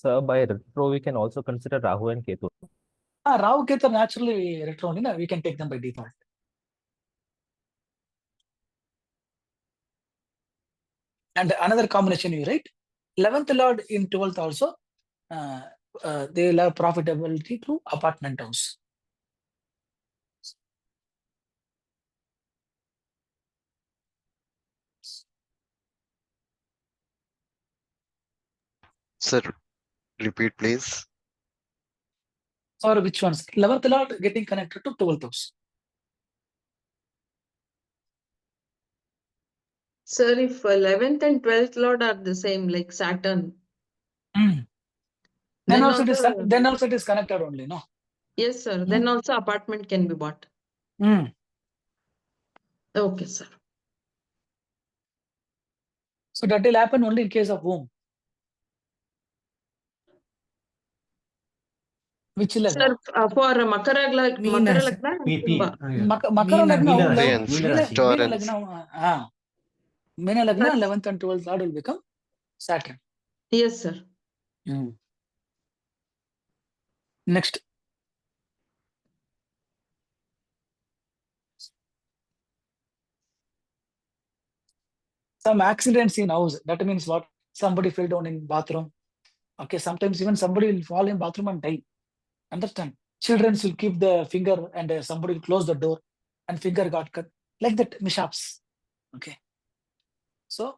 Sir, by retro, we can also consider Rahu and Ketu. Rahu Ketu naturally retro only, we can take them by default. And another combination you write, 11th Lord in 12th also, they will have profitability through apartment house. Sir, repeat please. Or which ones? 11th Lord getting connected to 12th house. Sir, if 11th and 12th Lord are the same, like Saturn, Then then also also, it is connected only, no? yes, sir. Then also apartment can be bought. Okay, sir. So that will happen only in case of whom? Which Sir, lagna? for Makara Meena, sir. Lagna and PP. Kumbha. Makara Meena, lagna, Meena. Lions, Meena Rashi. Meena Taurus. lagna, Meena lagna, 11th and 12th Lord will become Saturn. Yes, sir. Next. Some accidents in house. That means what? Somebody fell down in bathroom. Okay, sometimes even somebody will fall in bathroom and die. Understand? Children will keep the finger and somebody will close the door and finger got cut. Like that, mishaps. Okay. So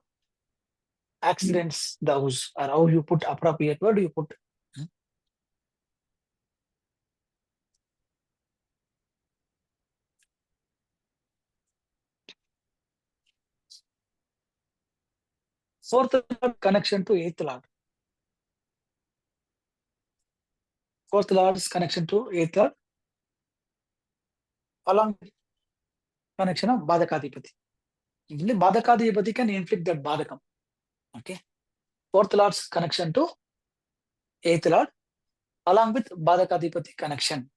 accidents, the house, or how you put appropriate word you put. Fourth Lord connection to 8th Lord. Fourth Lord's connection to 8th Lord along with connection of Badakadipati. Badakadipati can inflict that Badakam. Okay. Fourth Lord's connection to 8th Lord along with Badakadipati connection.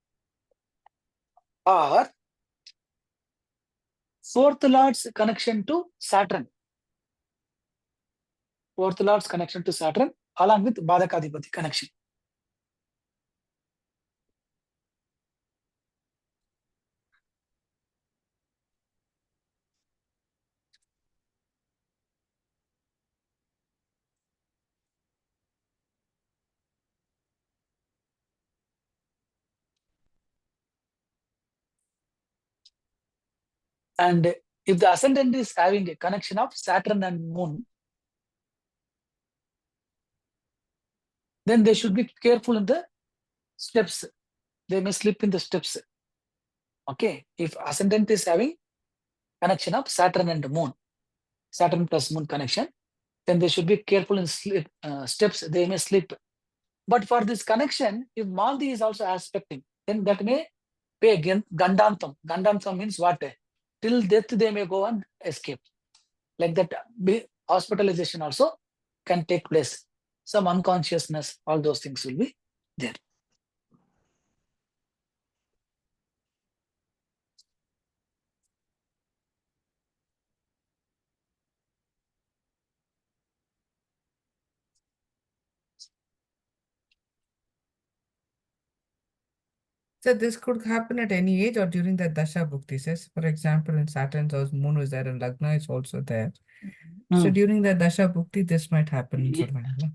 Or fourth Lord's connection to Saturn. Fourth Lord's connection to Saturn along with Badakadipati connection. And if the ascendant is having a connection of Saturn and Moon, then they should be careful in the steps. They may slip in the steps. Okay. If ascendant is having connection of Saturn and Moon, Saturn plus Moon connection, then they should be careful in steps. They may slip. But for this connection, if Maldi is also aspecting, then that may pay again Gandantam. Gandantam means what? Till death they may go and escape. Like that, hospitalization also can take place. Some unconsciousness, all those things will be there. So this could happen at any age or during the Dasha Bhukti says. For example, in Saturn's house, Moon is there and Lagna is also there. So during the Dasha Bhukti, this might happen for them. No?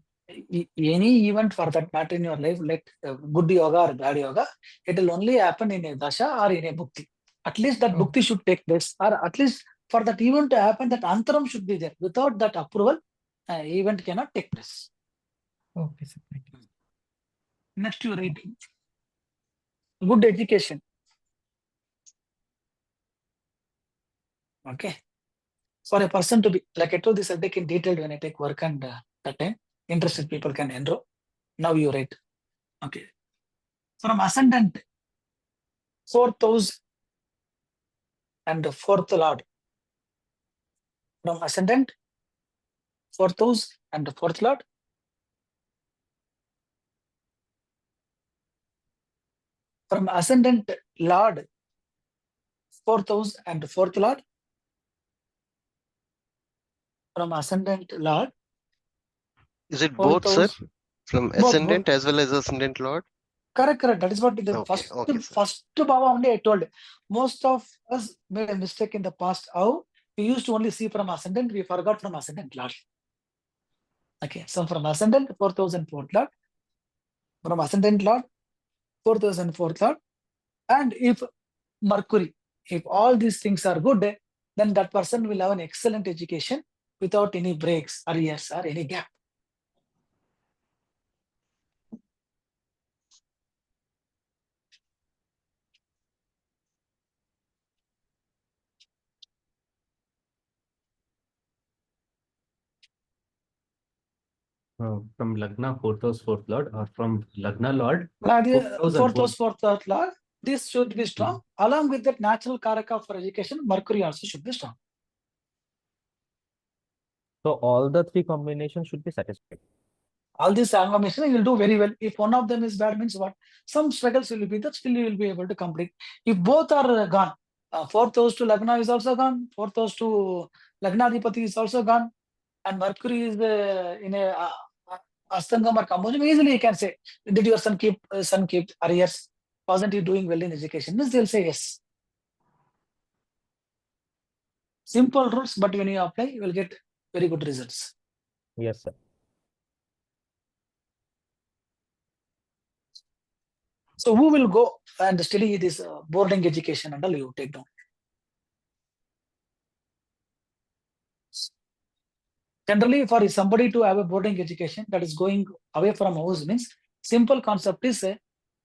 Any event for that matter in your life, like good yoga or bad yoga, it will only happen in a Dasha or in a Bhukti. At least that Bhukti should take place, or at least for that event to happen, that Antaram should be there. Without that approval, event cannot take place. Okay, sir. Thank you. Next, you write good education. Okay. For a person to be, like I told this subject in detail when I take work and that time, interested people can enroll. Now you write. Okay. From ascendant, fourth house and fourth lord. From ascendant, fourth house and fourth lord. From ascendant lord, fourth house and fourth lord. From ascendant lord. Is it Fourth both, sir? house. From Both. ascendant as well as ascendant lord? Correct. That is what the Okay, okay, sir. first Bhava only I told. Most of us made a mistake in the past. How we used to only see from ascendant, we forgot from ascendant lord. Okay, so from ascendant 4,000 fourth lord, from ascendant lord 4,000 fourth lord, and if Mercury, if all these things are good, then that person will have an excellent education without any breaks, arrears, or any gap. From Lagna, fourth house, fourth lord, or from Lagna lord, Fourth house, fourth lord, this should be strong. Along with that natural karaka for education, Mercury also should be strong. So all the three combinations should be satisfied. All these combinations you will do very well. If one of them is bad, means what? Some struggles will be there, still you will be able to complete. If both are gone, fourth house to Lagna is also gone, fourth house to Lagnadipati is also gone, and Mercury is in a Astangam or Kambojam, easily you can say, did your son keep arrears? Wasn't he doing well in education? Means they'll say yes. Simple rules, but when you apply, you will get very good results. Yes, sir. So who will go and study this boarding education and all you take down? Generally, for somebody to have a boarding education that is going away from house means simple concept is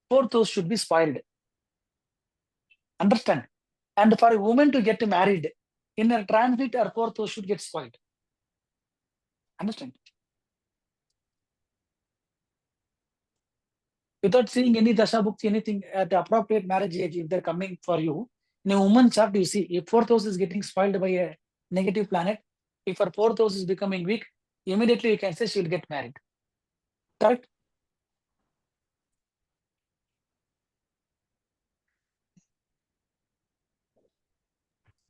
fourth house should be spoiled. Understand? And for a woman to get married in a transit or fourth house should get spoiled. Understand? Without seeing any dasha bhukti, anything at the appropriate marriage age, if they're coming for you, in a woman's chart, you see if fourth house is getting spoiled by a negative planet, if her fourth house is becoming weak, immediately you can say she will get married. Correct?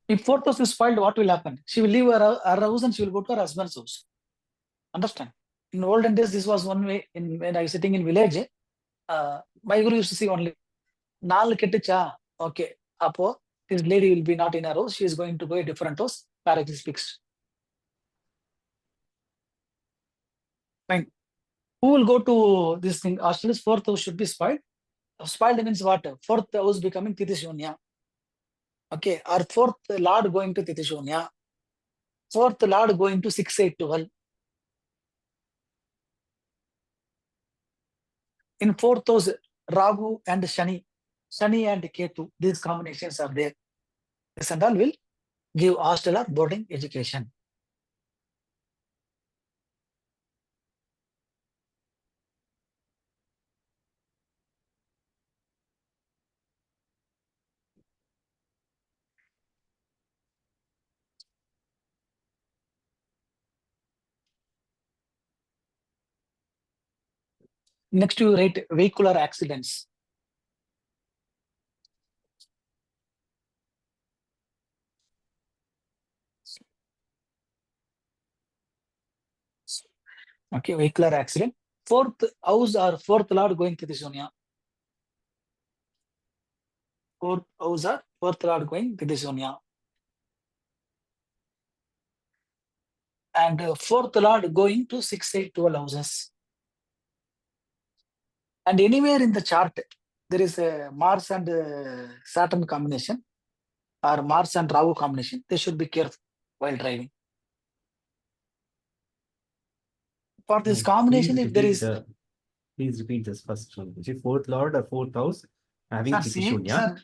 If fourth house is spoiled, what will happen? She will leave her house and she will go to her husband's house. Understand? In olden days, this was one way. When I was sitting in village, my guru used to see only Nal ketticha. Okay, apo this lady will be not in her house. She is going to go a different house. Marriage is fixed. Fine. Who will go to this thing? Australia's fourth house should be spoiled. Spoiled means what? Fourth house becoming Titishunya. Okay, or fourth lord going to Titishunya. Fourth lord going to 6, 8, 12. In fourth house, Rahu and Shani and Ketu, these combinations are there. This and all will give hostel or boarding education. Next, you write vehicular accidents. Okay, vehicular accident. Fourth house or fourth lord going to Titishunya. Fourth house or fourth lord going to Titishunya. And fourth lord going to 6, 8, 12 houses. And anywhere in the chart, there is a Mars and Saturn combination or Mars and Rahu combination. They should be careful while driving. For this combination, if there is please repeat this first one. See, fourth lord or fourth house having sir,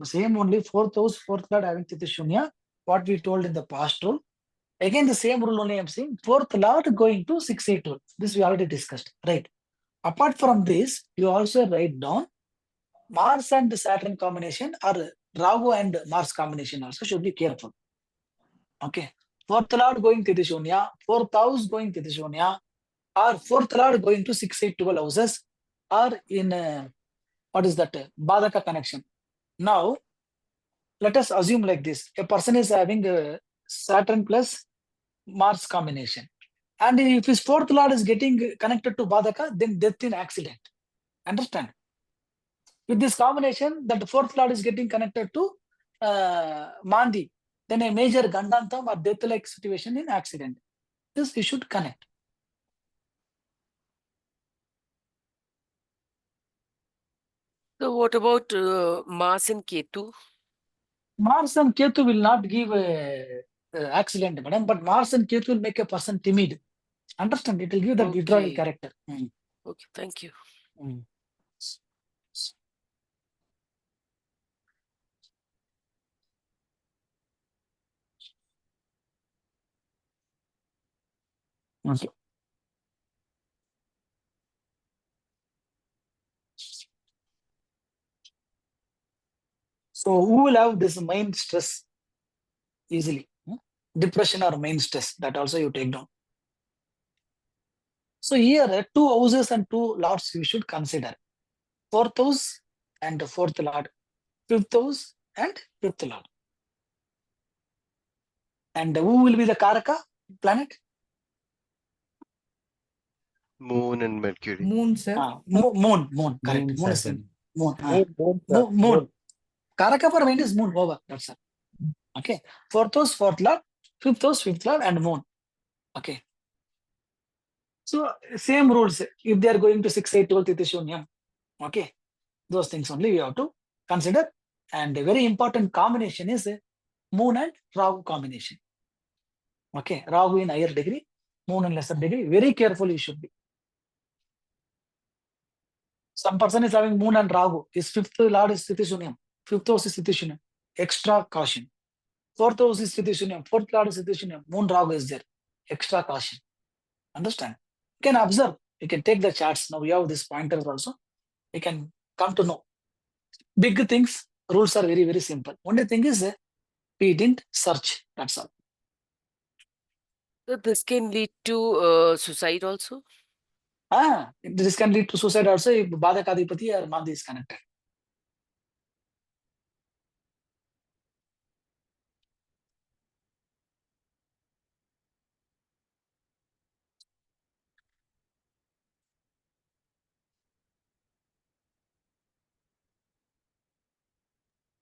same only fourth house, fourth lord having Titishunya. What we told in the past rule. Again, the same rule only I'm saying. Fourth lord going to 6, 8, 12. This we already discussed, right? Apart from this, you also write down Mars and Saturn combination or Rahu and Mars combination also should be careful. Okay. Fourth lord going to Titishunya, fourth house going to Titishunya, or fourth lord going to 6, 8, 12 houses, or in what is that? Badaka connection. Now, let us assume like this. A person is having a Saturn plus Mars combination And if his fourth lord is getting connected to Badaka, then death in accident. Understand? With this combination, that fourth lord is getting connected to Mandi, then a major Gandantam or death-like situation in accident. This we should connect. So what about Mars and Ketu? Mars and Ketu will not give a accident, madam, but Mars and Ketu will make a person timid. Understand? It will give that withdrawal Okay. character. Okay, thank you. Okay. So who will have this mind stress easily? Depression or mind stress, that also you take down. So here, 2 houses and 2 lords you should consider. 4th house and 4th lord, 5th house and 5th lord. And who will be the Karaka planet? Moon and Mercury. Moon, sir. Moon, correct. Moon, Moon is Saturn. moon. Moon. Moon. Karaka for mind is moon, over. That's it. Okay. 4th house, 4th lord, 5th house, 5th lord, and moon. Okay. So same rules. If they are going to 6, 8, 12, Titishunyam, okay, those things only we have to consider. And a very important combination is moon and Rahu combination. Okay, Rahu in higher degree, moon in lesser degree. Very careful you should be. Some person is having moon and Rahu. His 5th lord is Titishunyam. 5th house is Titishunyam. Extra caution. 4th house is Titishunyam. 4th lord is Titishunyam. Moon Rahu is there. Extra caution. Understand? You can observe. You can take the charts. Now we have this pointers also. You can come to know. Big things, rules are very, very simple. Only thing is we didn't search. That's all. So this can lead to suicide also? This can lead to suicide also if Badakadipati or Mandi is connected.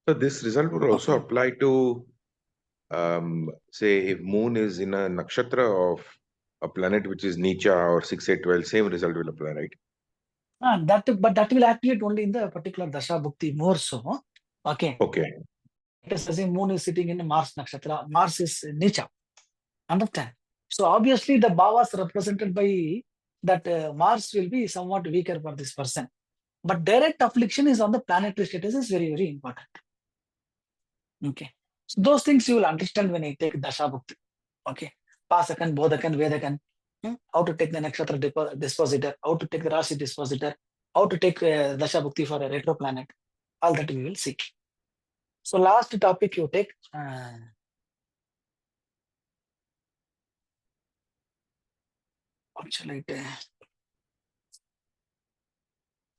So this result would also apply to, say, if moon is in a nakshatra of a planet which is Nicha or 6, 8, 12, same result will apply, right? But that will activate only in the particular Dasha Bhukti more so. Okay. Okay. Let us assume moon is sitting in Mars nakshatra. Mars is Nicha. Understand? So obviously the Bhavas represented by that Mars will be somewhat weaker for this person. But direct affliction is on the planetary status is very, very important. Okay. So those things you will understand when I take Dasha Bhukti. Okay. Pasakan, Bodhakan, Vedakan. How to take the nakshatra dispositor, how to take the Rasi dispositor, how to take Dasha Bhukti for a retro planet. All that we will see. So last topic you take. Actually,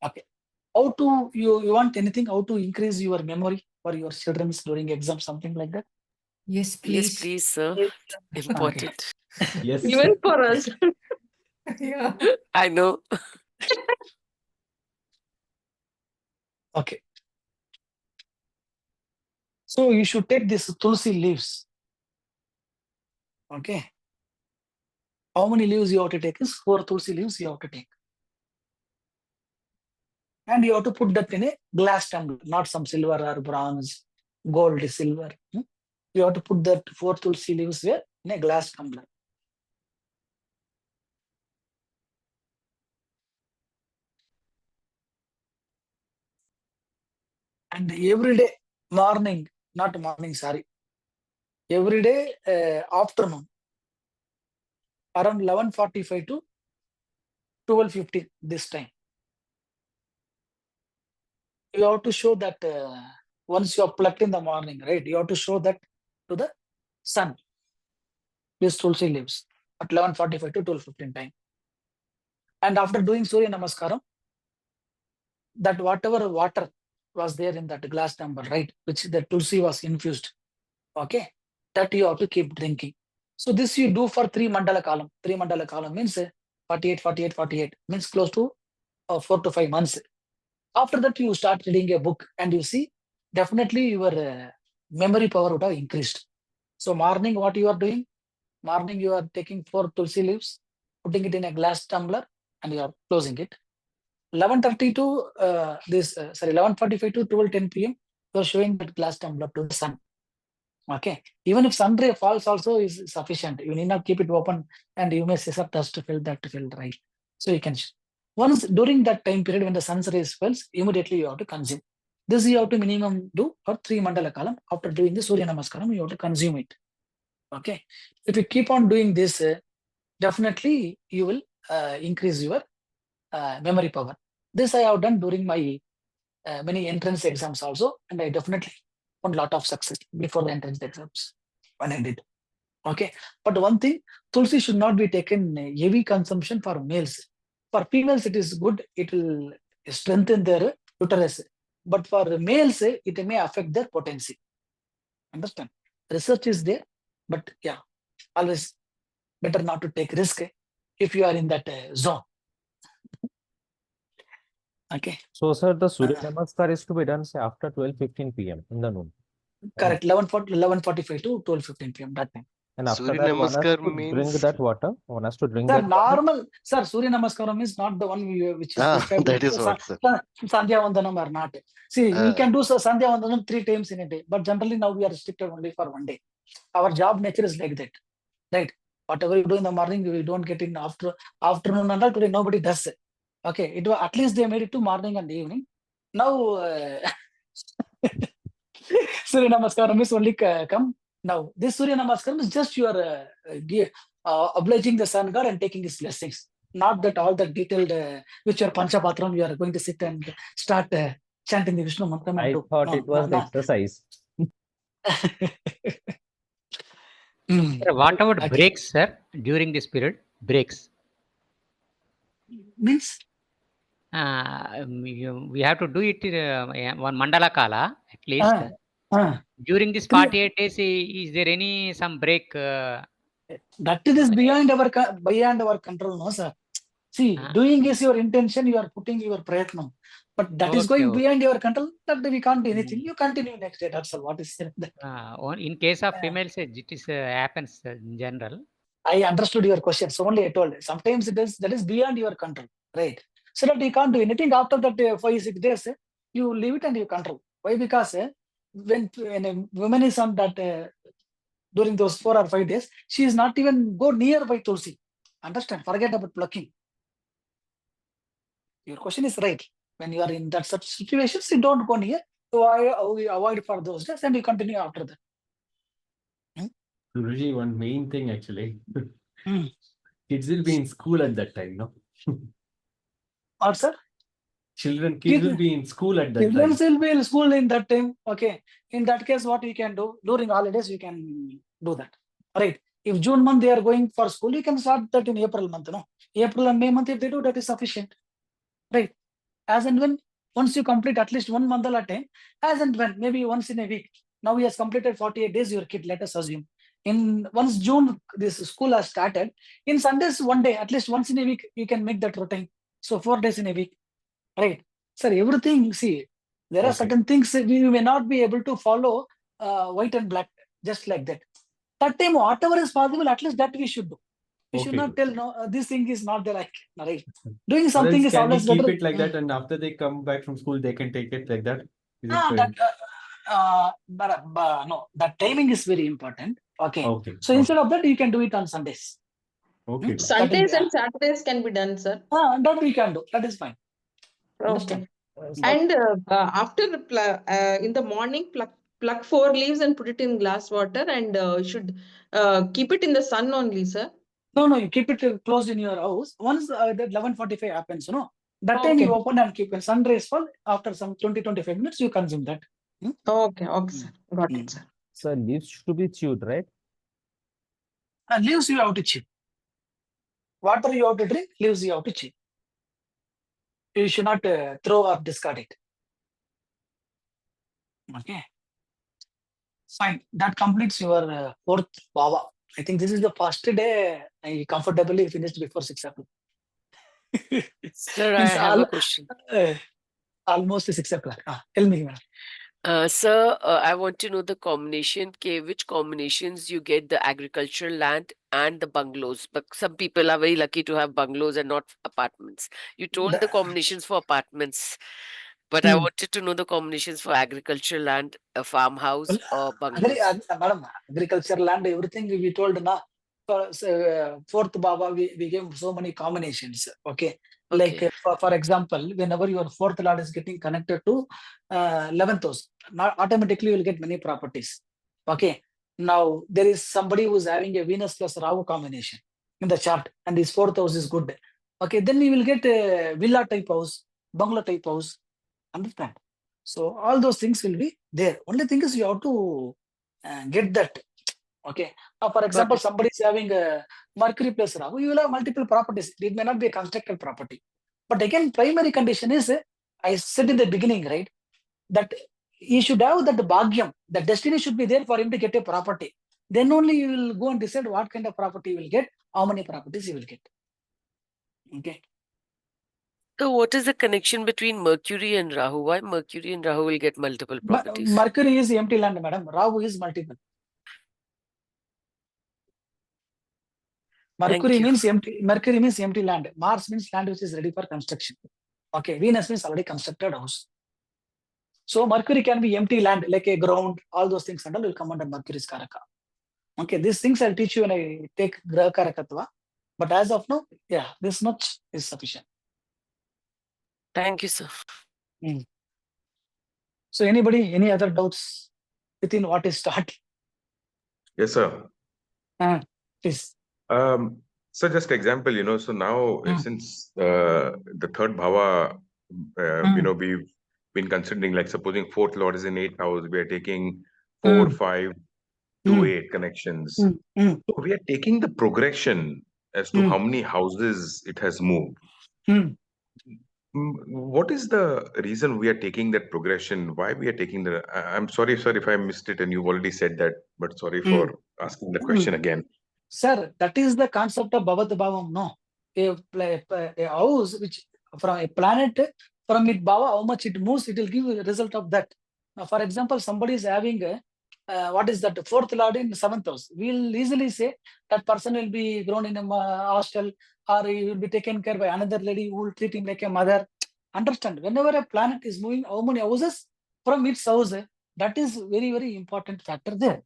okay. How to you want anything? How to increase your memory for your children's during exam, something like that? Yes, Yes, please. please, sir. Okay. Important. Yes. Even for us. Yeah. I know. Okay. So you should take this Tulsi leaves. Okay. How many leaves you have to take is 4 Tulsi leaves you have to take. And you have to put that in a glass tumbler, not some silver or bronze, gold, silver. You have to put that 4 Tulsi leaves there in a glass tumbler. And every day, morning, not morning, sorry. Every day, afternoon, around 11:45 to 12:15 this time. You have to show that once you are plucked in the morning, right? You have to show that to the sun. This Tulsi leaves at 11:45 to 12:15 time. And after doing Surya Namaskaram, that whatever water was there in that glass tumbler, right, which the Tulsi was infused, okay, that you have to keep drinking. So this you do for 3 mandala column. 3 mandala column means 48, 48, 48 means close to 4 to 5 months. After that, you start reading a book and you see definitely your memory power would have increased. So morning, what you are doing? Morning, you are taking 4 tulsi leaves, putting it in a glass tumbler, and you are closing it. 11:30 to 11:45 to 12:10 p.m. You are showing that glass tumbler to the sun. Okay. Even if sun ray falls also is sufficient. You need not keep it open, and you may say, sir, dust to fill, that to fill, right? So you can. Once during that time period when the sun's rays falls, immediately you have to consume. This you have to minimum do for 3 mandala kalam. After doing the Surya Namaskaram, you have to consume it. Okay. If you keep on doing this, definitely you will increase your memory power. This I have done during my many entrance exams also, and I definitely found a lot of success before the entrance exams when I did. Okay. But one thing, Tulsi should not be taken heavy consumption for males. For females, it is good. It will strengthen their uterus. But for males, it may affect their potency. Understand? Research is there, but yeah, always better not to take risk if you are in that zone. Okay. So, sir, the Surya Namaskar is to be done, say, after 12:15 p.m. in the noon. Correct. 11:45 to 12:15 p.m. that time. And after Surya that, one has Namaskar to drink means that water. One has to drink Sir, that water. normal, sir, Surya Namaskaram is not the one which is prescribed. that is what, sir. Sandhya Vandanam or not. See, we can do Sandhya Vandanam 3 times in a day, but generally now we are restricted only for 1 day. Our job nature is like that, right? Whatever you do in the morning, we don't get in afternoon and all. Today nobody does it. Okay, it was at least they made it to morning and evening. Now, Surya Namaskaram is only come now. This Surya Namaskaram is just you are obliging the sun god and taking his blessings. Not that all the detailed, which are Panchapatram, you are going to sit and start chanting the Vishnu Mantra. I thought it was the exercise. Sir, what about breaks, sir, during this period? Breaks. Means? We have to do it one mandala kala at least. During this 48 days, is there any some break? That is beyond our control, no, sir. See, doing is your intention, you are putting your prayatnam. But that is going beyond your control, that we can't do anything. You continue next day, that's all. What is that? In case of females, it is happens in general. I understood your question. So only I told. Sometimes that is beyond your control, right? So that you can't do anything after that 5, 6 days. You leave it and you control. Why? Because when a woman is on that during those 4 or 5 days, she is not even go near by Tulsi. Understand? Forget about plucking. Your question is right. When you are in that such situations, you don't go near. So we avoid for those days and you continue after that. Guruji, one main thing actually. Kids will be in school at that time, no? What, sir? Kids will be in school at that Children time. will be in school in that time. Okay. In that case, what we can do during holidays, we can do that. Right. If June month they are going for school, you can start that in April month. No, April and May month, if they do, that is sufficient. Right. As and when, once you complete at least 1 month at a time, as and when, maybe once in a week. Now he has completed 48 days, your kid, let us assume. Once June, this school has started. In Sundays, 1 day, at least once in a week, you can make that routine. So 4 days in a week. Right. Sir, everything, see, there are certain things we may not be able to follow white and black, just like that. That time, whatever is possible, at least that we should do. We should not tell, no, this thing is not there, like, right? Doing something is always better. Keep it like that, and after they come back from school, they can take it like that? No, that timing is very important. Okay. So instead of that, you can do it on Sundays. Okay. Sundays and Saturdays can be done, sir. That we can do. That is fine. Okay. And after in the morning, pluck 4 leaves and put it in glass water, and you should keep it in the sun only, sir. No, you keep it closed in your house. Once that 11:45 happens, that time you open and keep. When sun rays fall, after some 20-25 minutes, you consume that. Okay, sir. Got it, sir. So leaves should be chewed, right? Leaves you have to chew. Water you have to drink, leaves you have to chew. You should not throw or discard it. Okay. Fine. That completes your 4th Bhava. I think this is the first day I comfortably finished before 6 o'clock. Sir, I Means have a question. almost 6 o'clock. Tell me, madam. Sir, I want to know the combination, which combinations you get the agricultural land and the bungalows. But some people are very lucky to have bungalows and not apartments. You told the combinations for apartments, but I wanted to know the combinations for agricultural land, a farmhouse, or bungalows. Madam, agriculture land, everything we told na. For fourth Baba, we gave so many combinations. Okay. Like for example, whenever your fourth lord is getting connected to 11th house, not automatically you will get many properties. Okay. Now there is somebody who is having a Venus plus Rahu combination in the chart, and his fourth house is good. Okay, then you will get a villa type house, bungalow type house. Understand? So all those things will be there. Only thing is you have to get that. Okay. For example, somebody is having a Mercury plus Rahu, you will have multiple properties. It may not be a constructed property. But again, primary condition is, I said in the beginning, right, that he should have that bhagyam, the destiny should be there for him to get a property. Then only you will go and decide what kind of property you will get, how many properties you will get. Okay. So what is the connection between Mercury and Rahu? Why Mercury and Rahu will get multiple properties? Mercury is empty land, madam. Rahu is multiple. Mercury means empty. Mercury means empty land. Mars means land which is ready for construction. Okay. Venus means already constructed house. So Mercury can be empty land, like a ground. All those things and all will come under Mercury's karaka. Okay. These things I'll teach you when I take Graha Karakatva. But as of now, yeah, this much is sufficient. Thank you, sir. So anybody, any other doubts within what is taught? Yes, sir. Please. So just example, so now since the third bhava, we've been considering, like supposing fourth lord is in 8th house, we are taking 4, 5, 2, 8 connections. So we are taking the progression as to how many houses it has moved. What is the reason we are taking that progression? Why we are taking the? I'm sorry, sir, if I missed it and you've already said that, but sorry for asking the question again. Sir, that is the concept of Bhavat Bhavam. No, a house which from a planet from it Bhava, how much it moves, it will give a result of that. Now, for example, somebody is having what is that fourth lord in 7th house. We'll easily say that person will be grown in a hostel, or he will be taken care by another lady who will treat him like a mother. Understand? Whenever a planet is moving, how many houses from its house, that is very, very important factor there.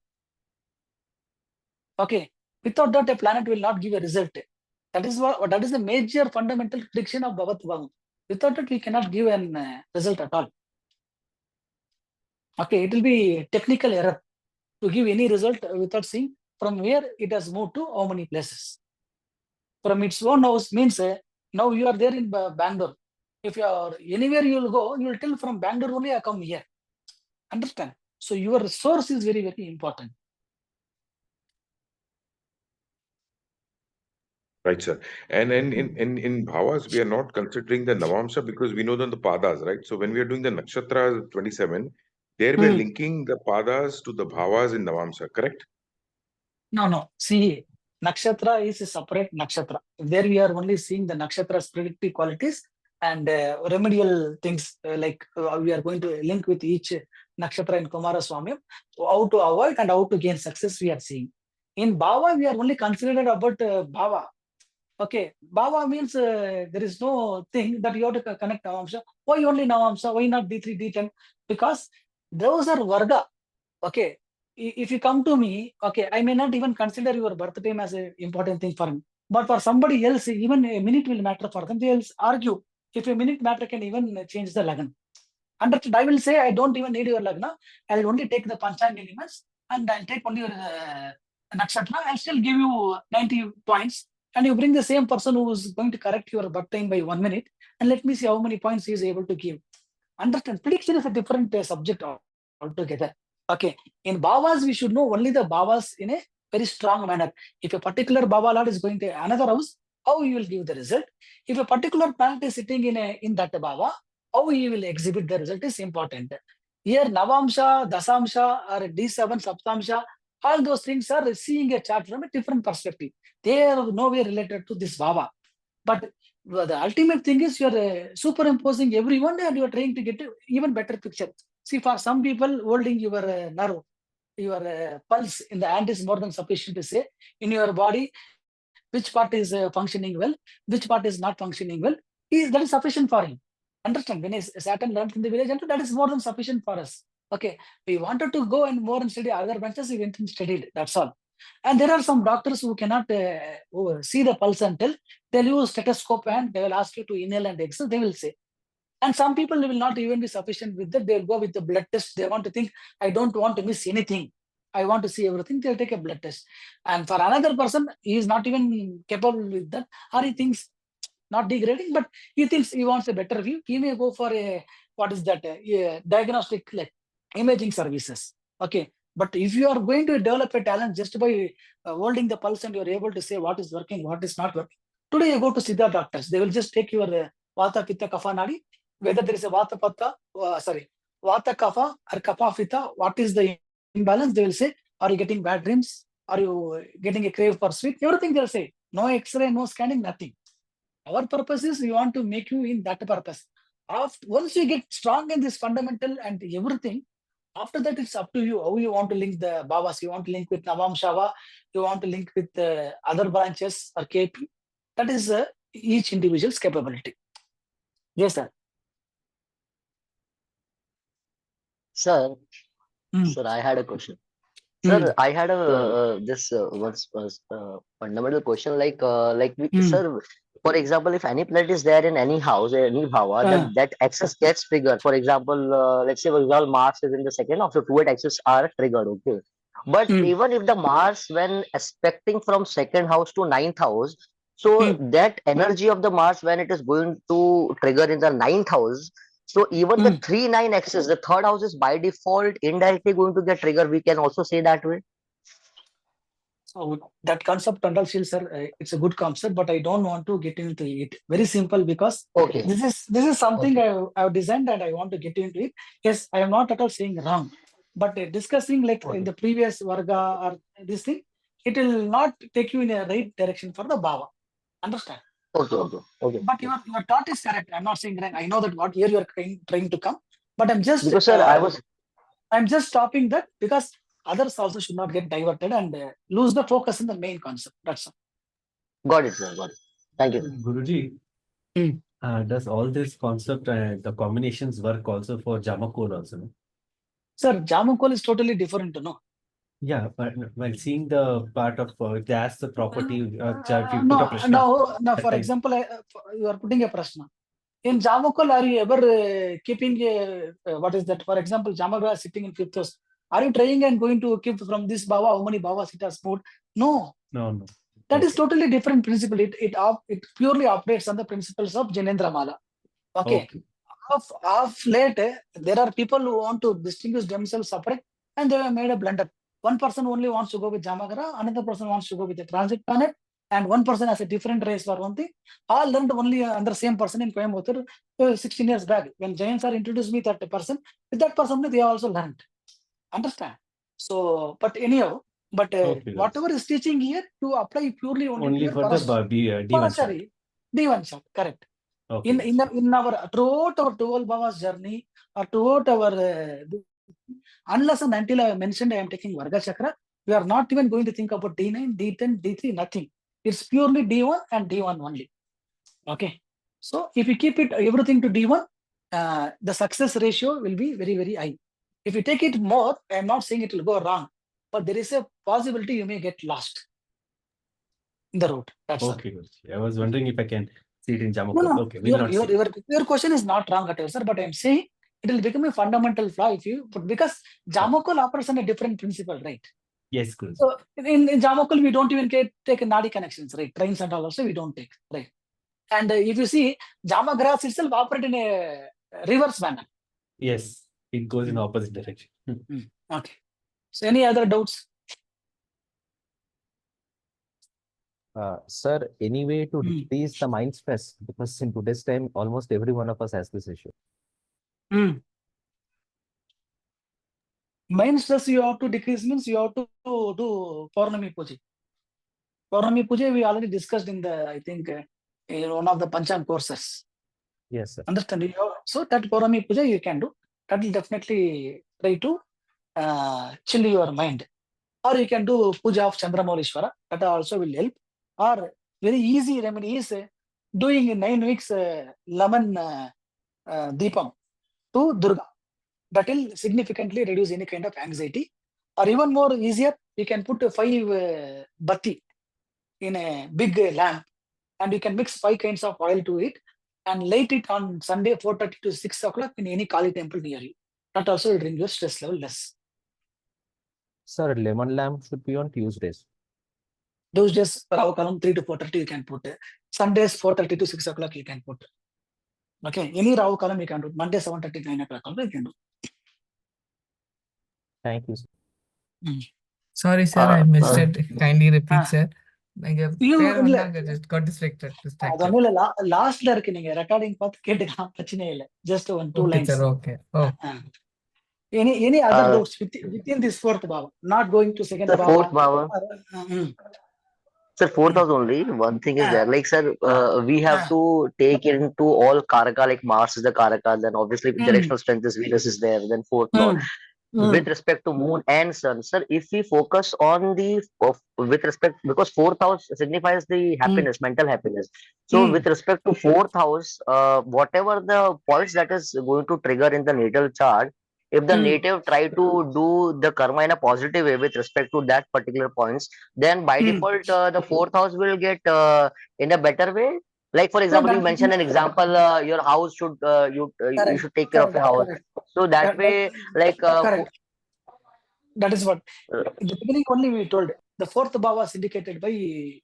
Okay. Without that, a planet will not give a result. That is the major fundamental prediction of Bhavat Bhavam. Without it, we cannot give an result at all. Okay, it will be technical error to give any result without seeing from where it has moved to how many places. From its own house means now you are there in Bangalore. If you are anywhere you will go, you will tell from Bangalore only I come here. Understand? So your source is very, very important. Right, sir. And in bhavas, we are not considering the Navamsa because we know them the padas, right? So when we are doing the nakshatra 27, there we are linking the padas to the bhavas in Navamsa, correct? No. See, nakshatra is a separate nakshatra. There we are only seeing the nakshatra's predictive qualities and remedial things like we are going to link with each nakshatra in Kumara Swami, how to avoid and how to gain success we are seeing. In Bhava, we are only considered about Bhava. Okay, Bhava means there is no thing that you have to connect Navamsa. Why only Navamsa? Why not D3, D10? Because those are Varga. Okay, if you come to me, okay, I may not even consider your birth time as an important thing for me. But for somebody else, even a minute will matter for them. They'll argue if a minute matter can even change the Lagna. Understood? I will say I don't even need your Lagna. I'll only take the Panchang elements and I'll take only your Nakshatra. I'll still give you 90 points. And you bring the same person who is going to correct your birth time by 1 minute, and let me see how many points he is able to give. Understand? Prediction is a different subject altogether. Okay. In Bhavas, we should know only the Bhavas in a very strong manner. If a particular Bhava Lord is going to another house, how you will give the result. If a particular planet is sitting in that Bhava, how you will exhibit the result is important. Here, Navamsha, Dasamsha, or D7, Saptamsha, All those things are seeing a chart from a different perspective. They are nowhere related to this Bhava. But the ultimate thing is you are superimposing everyone and you are trying to get an even better picture. See, for some people, holding your nerve, your pulse in the hand is more than sufficient to say in your body which part is functioning well, which part is not functioning well. That is sufficient for him. Understand? When Saturn learned in the village, that is more than sufficient for us. Okay, we wanted to go and more and study other branches, we went and studied. That's all. And there are some doctors who cannot see the pulse and they'll use stethoscope and they will ask you to inhale and exhale, they will say. And some people will not even be sufficient with that. They'll go with the blood test. They want to think, I don't want to miss anything. I want to see everything. They'll take a blood test. And for another person, he is not even capable with that, or he thinks, not degrading, but he thinks he wants a better view. He may go for a, what is that, diagnostic, like imaging services. Okay. But if you are going to develop a talent just by holding the pulse and you are able to say what is working, what is not working. Today you go to Siddha doctors. They will just take your Vata, Pitta, Kapha, Nadi, whether there is a Vata, Vata, Kapha or Kapha, Pitta, what is the imbalance? They will say, are you getting bad dreams? Are you getting a crave for sweet? Everything they'll say. No X-ray, no scanning, nothing. Our purpose is we want to make you in that purpose. Once you get strong in this fundamental and everything, after that it's up to you how you want to link the Bhavas. You want to link with Navam Shava, you want to link with other branches or KP. That is each individual's capability. Yes, sir. Sir, sir, I had a question. Sir, I had a this fundamental question, sir, for example, if any planet is there in any house, any bhava, then that axis gets triggered. For example, let's say, for example, Mars is in the second house, so two axes are triggered. Okay, but even if the Mars, when aspecting from second house to ninth house, so that energy of the Mars when it is going to trigger in the ninth house. So even the 3-9 axis, the third house is by default indirectly going to get triggered. We can also say that way. So that concept, and also, sir, it's a good concept, but I don't want to get into it. Very simple, because this is something I've designed and I want to get into it. Yes, I am not at all saying wrong, but discussing like in the previous Varga or this thing, it will not take you in a right direction for the Bhava. Understand? Okay. But your thought is correct. I'm not saying that. I know that what here you are trying to come, but I'm just because sir, I'm just stopping that because others also should not get diverted and lose the focus in the main concept. That's all. Got it, sir. Got it. Thank you. Guruji, does all this concept and the combinations work also for Jamakol also? No? Sir, Jamakol is totally different, no? Yeah, but while seeing the part of that's the property, if you put a prashna. No. For example, you are putting a prashna. In Jamakol, are you ever keeping what is that? For example, Jamagra is sitting in fifth house. Are you trying and going to keep from this Bhava, how many Bhavas it has moved? No. That is totally different principle. It purely operates on the principles of Janendra Mala. Okay. Of late, there are people who want to distinguish themselves separate and they have made a blunder. One person only wants to go with Jamagra, another person wants to go with the transit planet, and one person has a different race for one thing. All learned only under the same person in Coimbatore 16 years back. When Jain sir introduced me that person, with that person they also learned. Understand? So, but anyhow, whatever is teaching here, to apply purely only for the D1 chart. D1 chart, correct. In our throughout our 12 Bhavas journey or throughout our unless and until I mentioned I am taking Varga Chakra, we are not even going to think about D9, D10, D3, nothing. It's purely D1 and D1 only. Okay. So if you keep it everything to D1, the success ratio will be very, very high. If you take it more, I am not saying it will go wrong, but there is a possibility you may get lost in the road. That's okay. I was wondering if I can see it in Jamakol. No. Okay, your question is not wrong at all, sir, but I'm saying it will become a fundamental flaw if you, because Jamakol operates on a different principle, right? Yes, good. So in Jamakol, we don't even take Nadi connections, right? Trains and all also we don't take, right? And if you see, Jama graphs itself operate in a reverse manner. Yes, it goes in opposite direction. Okay. So any other doubts? Sir, any way to decrease the mind stress? Because in today's time, almost every one of us has this issue. Main stress you have to decrease means you have to do Paurnami Puja. Paurnami Puja we already discussed in the, I think, in one of the Pancham courses. Yes, sir. Understand? So that Paurnami Puja you can do. That will definitely try to chill your mind. Or you can do Puja of Chandramaulishwara. That also will help. Or very easy remedy is doing in 9 weeks lemon Deepam to Durga. That will significantly reduce any kind of anxiety. Or even more easier, you can put 5 batti in a big lamp, and you can mix 5 kinds of oil to it and light it on Sunday 4:30 to 6 o'clock in any Kali temple near you. That also will bring your stress level less. Sir, lemon lamp should be on Tuesdays. Those days, Rahu Kalam 3 to 4:30 you can put. Sundays 4:30 to 6 o'clock you can put. Okay, any Rahu Kalam you can do. Monday 7:30 9 o'clock also you can do. Thank you, sir. Sorry, sir, I missed it. Kindly repeat, sir. You just got distracted. அதொன்னும் இல்ல லாஸ்ட்ல இருக்கு நீங்க recording பார்த்து கேட்டுக்கலாம் பிரச்சனை இல்ல just 1-2 Okay, lines. sir. Okay. Oh. Any other doubts within this fourth bhava, not going to second The bhava? fourth bhava. Sir, fourth house only. One thing is there, like sir, we have to take into all karaka, like Mars is the karaka, then obviously directional strength is Venus is there, then fourth lord. With respect to moon and sun, sir, if we focus on the with respect, because fourth house signifies the happiness, mental happiness. So with respect to fourth house, whatever the points that is going to trigger in the natal chart, if the native try to do the karma in a positive way with respect to that particular points, then by default the fourth house will get in a better way. Like for example, you mentioned an example, your house should you should take care of your house. So that way, like correct. That is what in the beginning only we told. The fourth bhava is indicated by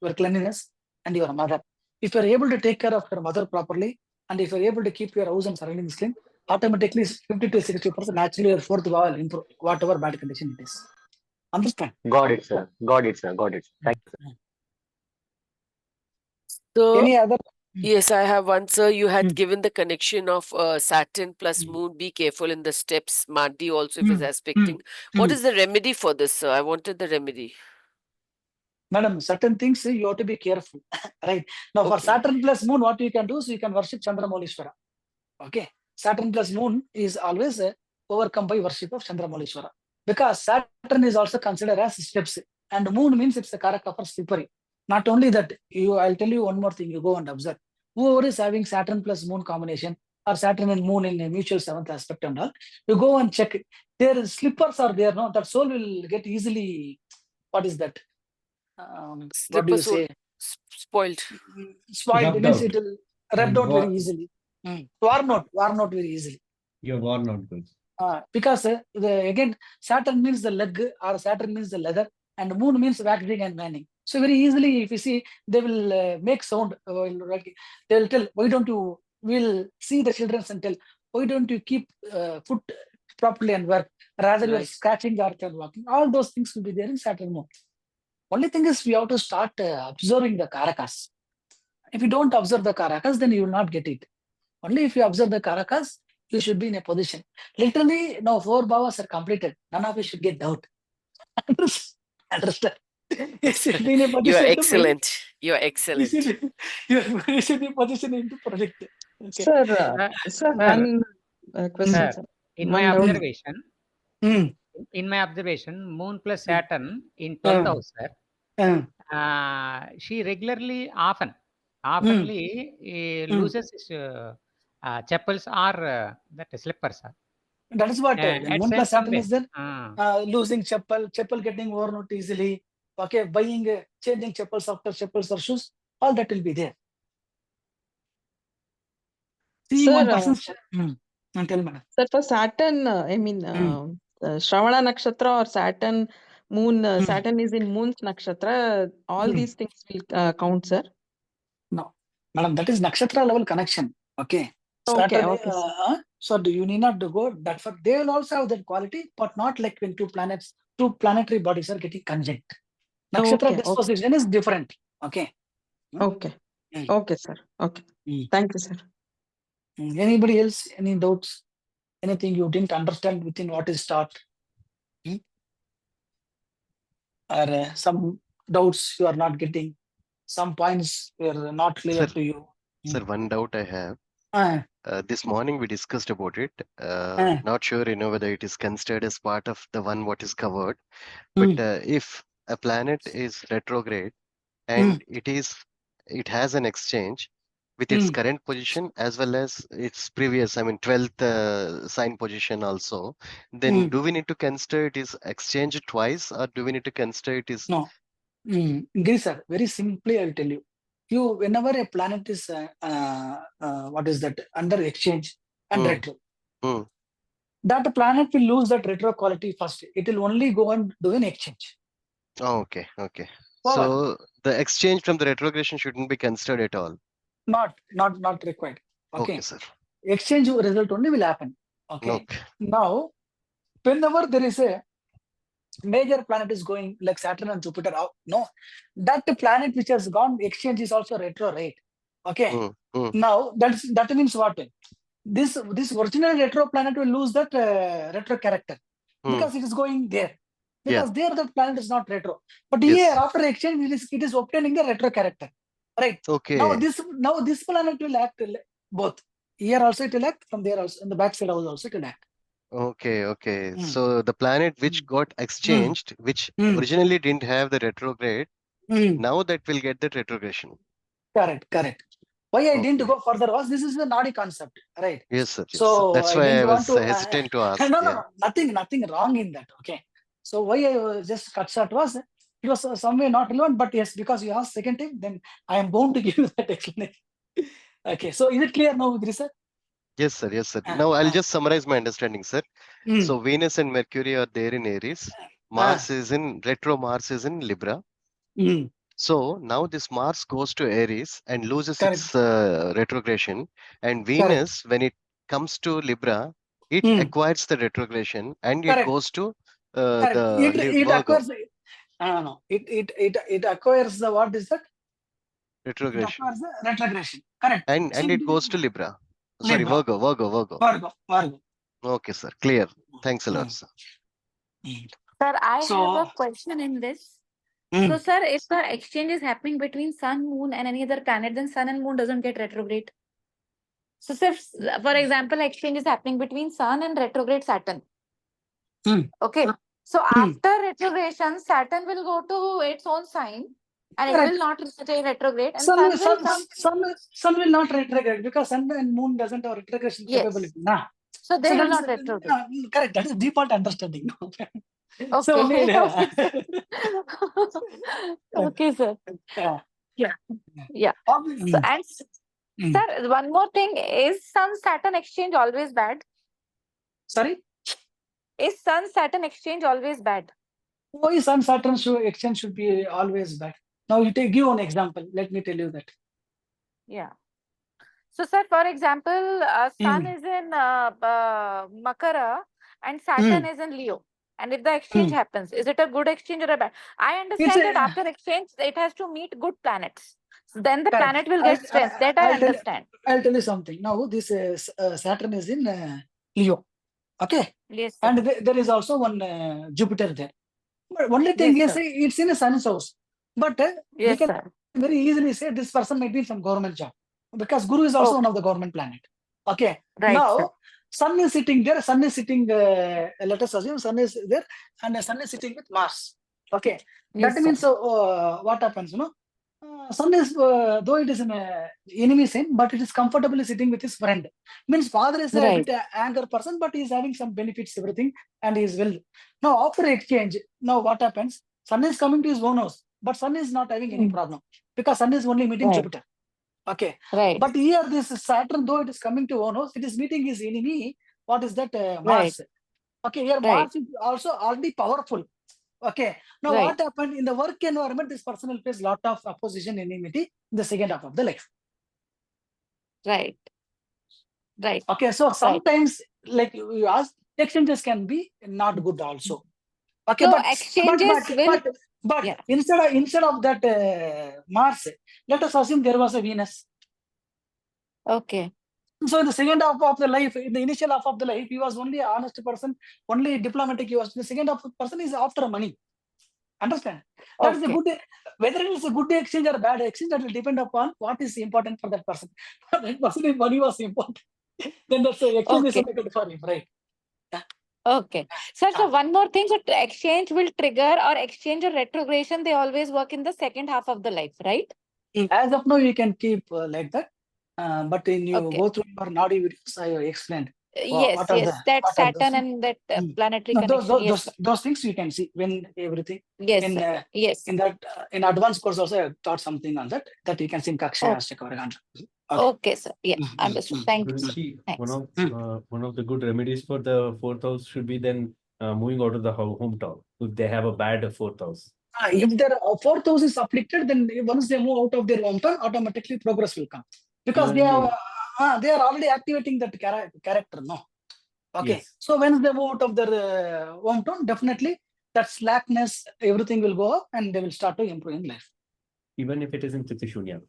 your cleanliness and your mother. If you are able to take care of your mother properly, and if you are able to keep your house and surroundings clean, automatically 50 to 60% naturally your fourth bhava will improve, whatever bad condition it is. Understand? Got it, sir. Got it, sir. Got it. Thank you, sir. So, Any other? yes, I have one, sir. You had given the connection of Saturn plus Moon. Be careful in the steps. Madi also, if is aspecting. What is the remedy for this, sir? I wanted the remedy. Madam, certain things you have to be careful. Right. Now, for Saturn plus Moon, what you can do is you can worship Chandramaulishwara. Okay. Saturn plus Moon is always overcome by worship of Chandramaulishwara. Because Saturn is also considered as steps. And Moon means it's the karaka for slippery. Not only that, I'll tell you one more thing. You go and observe. Whoever is having Saturn plus Moon combination, or Saturn and Moon in a mutual seventh aspect and all, you go and check it. Their slippers are there, no? That soul will get easily, what is that? What do you say? Spoiled. Spoiled Rubbed means out. it will rubbed out very easily. Worn out very easily. You're worn out good. Because again, Saturn means the leg, or Saturn means the leather, and Moon means waxing and waning. So very easily, if you see, they will make sound. They will tell, why don't you? We'll see the children and tell, why don't you keep foot properly and work? Rather, you are scratching the earth and walking. All those things will be there in Saturn Moon. Only thing is, we have to start observing the karakas. If you don't observe the karakas, then you will not get it. Only if you observe the karakas, you should be in a position. Literally, now 4 bhavas are completed. None of you should get doubt. Understand? You should be in a position. You're excellent. You're excellent. You should be positioned to predict. Okay. Sir, one question, sir. In my observation, Moon plus Saturn in 12th house, sir. She regularly, oftenly loses his chappals or that slippers. That is what Moon plus Saturn is there. Losing chappal getting worn out easily. Okay, buying, changing chappals after chappals or shoes, all that will be there. See, Sir, one person's. Tell madam. Sir, for Saturn, I mean, Shravana Nakshatra or Saturn, Moon, Saturn is in Moon's Nakshatra. All these things will count, sir. No, madam, that is nakshatra level connection. Okay. Okay. Saturday, Okay. so you need not to go that far. They will also have that quality, but not like when two planetary bodies are getting conjunct. Nakshatra disposition is different. Okay. Okay. Okay, sir. Okay. Thank you, sir. Anybody else? Any doubts? Anything you didn't understand within what is taught? Hmm? Or some doubts you are not getting, some points were not clear Sir, to you. sir, one doubt I have. Uh, This morning we discussed about it. uh, Not sure, whether it is considered as part of the one what is covered. mm, But if a planet is retrograde mm, and it has an exchange with its mm. current position as well as its previous, I mean, 12th sign position also, then Mm. do we need to consider it is exchanged twice, or do we need to consider it is No. Giri sir, very simply I will tell you. Whenever a planet is what is that, under exchange and Hmm, retro, hmm. that planet will lose that retro quality first. It will only go and do an exchange. Oh, okay, okay. Power, So the exchange from the retrogression shouldn't be considered at all. not required. Okay, Okay. sir. Exchange result only will happen. Okay. Okay. Now, whenever there is a major planet is going like Saturn and Jupiter out, no, that planet which has gone exchange is also retrograde. Okay. Hmm, hmm, Now that means what? This original retro planet will lose that retro character hmm. because it is going there. Yeah. Because there that planet is not retro. But Yes. here after exchange it is obtaining the retro character. Right. Now Okay. this planet will act both. Here also it will act, from there also, in the back side also it will act. Okay, okay. Mm. So the planet which Mm. got exchanged, which Mm. originally didn't have the retrograde, Mm. now that will get that retrogression. Correct. Why I didn't Okay. go further was this is the Nadi concept, right? Yes, sir. Yes, sir. So That's I why I didn't want was to. hesitant to ask. No, Yeah. nothing wrong in that. Okay. So why I just cut short was it was some way not relevant, but yes, because you asked second time, then I am bound to give you that explanation. Okay. So is it clear now, Giri sir? Yes, sir. Yes, sir. Now I'll just summarize my understanding, sir. Mm. So Venus and Mercury are there in Aries. Mars is in Libra. Mm. So now this Mars goes to Aries and loses Correct. its retrogression, and Correct. Venus, when it comes to Libra, it Mm. acquires the retrogression and it Correct. goes to Correct. It Virgo acquires. No. It acquires the, what is that? It retrogression, acquires the retrogression. Correct. and So it goes to Libra. Sorry, Libra. Virgo. Virgo. Okay, sir. Clear. Thanks a lot, sir. Sir, I have So, a question in this. So, sir, if the exchange is happening between Sun, Moon, and any other planet, then Sun and Moon doesn't get retrograde. So, sir, for example, exchange is happening between Sun and retrograde Saturn. Okay. So, after retrogression, Saturn will go to its own sign, and it will not stay retrograde. And Sun will come. Sun will not retrograde because Sun and Moon doesn't have retrogression capability. Nah. So they will that not is retrograde. correct. That is default understanding. Okay. So only, Okay, sir. Yeah. So, and sir, one more thing, is Sun-Saturn exchange always bad? Sorry? Is Sun-Saturn exchange always bad? Why Sun-Saturn exchange should be always bad? Now you give one example. Let me tell you that. Yeah. So, sir, for example, Sun is in Makara and Saturn is in Leo. And if the exchange happens, is it a good exchange or a bad? I understand that after exchange, it has to meet good planets. So then the planet will get strength. That I understand. I'll tell you something. Now, this Saturn is in Leo. Okay? Yes, sir. And there is also one Jupiter there. But only thing is, it's in a sun's house. But we can very easily say this person might be in some government job. Because Guru is also one of the government planet. Okay. Right, now, sir. Sun is sitting there. Sun is sitting, let us assume Sun is there. And the Sun is sitting with Mars. Okay. Yes, that means what happens, Sun is, though it is an enemy sign, but it is comfortably sitting with his friend. Means father is a bit anger person, but he is having some benefits, everything, and he is well. Now, after exchange, now what happens? Sun is coming to his own house, but Sun is not having any problem because Sun is only meeting Jupiter. Okay. But here, this Saturn, though it is coming to own house, it is meeting his enemy. What is that? Mars. Okay. Here, Mars is also already powerful. Okay. Now, what happened in the work environment? This person will face lot of opposition, enmity in the second half of the life. Right. Okay. So sometimes, like you asked, exchanges can be not good also. Okay. So but exchanges instead of that Mars, let us assume there was a Venus. Okay. So in the second half of the life, in the initial half of the life, he was only an honest person, only diplomatic. He was the second half of the person is after money. Understand? That is a Okay. good, whether it is a good exchange or a bad exchange, that will depend upon what is important for that person. For that person, if money was important, then that's the exchange is Okay. only good for him, right? Okay. Sir, so one more thing. So exchange will trigger or exchange or retrogression, they always work in the second half of the life, right? As of now, you can keep like that. But when you Okay. go through your Nadi videos, I explained Yes, what are the yes. That what are those Saturn things. and that planetary No, connection. Yes. those things you can see when everything Yes, in sir. Yes. in that in advanced course also I taught something on that you can see in Kaksha Oh. Ashtaka Varagandra. Okay, sir. Yeah, understood. Thank you, sir. Guruji, Thanks. one of the good remedies for the fourth house should be then moving out of the hometown if they have a bad fourth house. If their fourth house is afflicted, then once they move out of their hometown, automatically progress will come because they are already activating that character. No, okay. Yes. So when they move out of their hometown, definitely that slackness, everything will go up, and they will start to improve in life. Even if it is in Titishunya,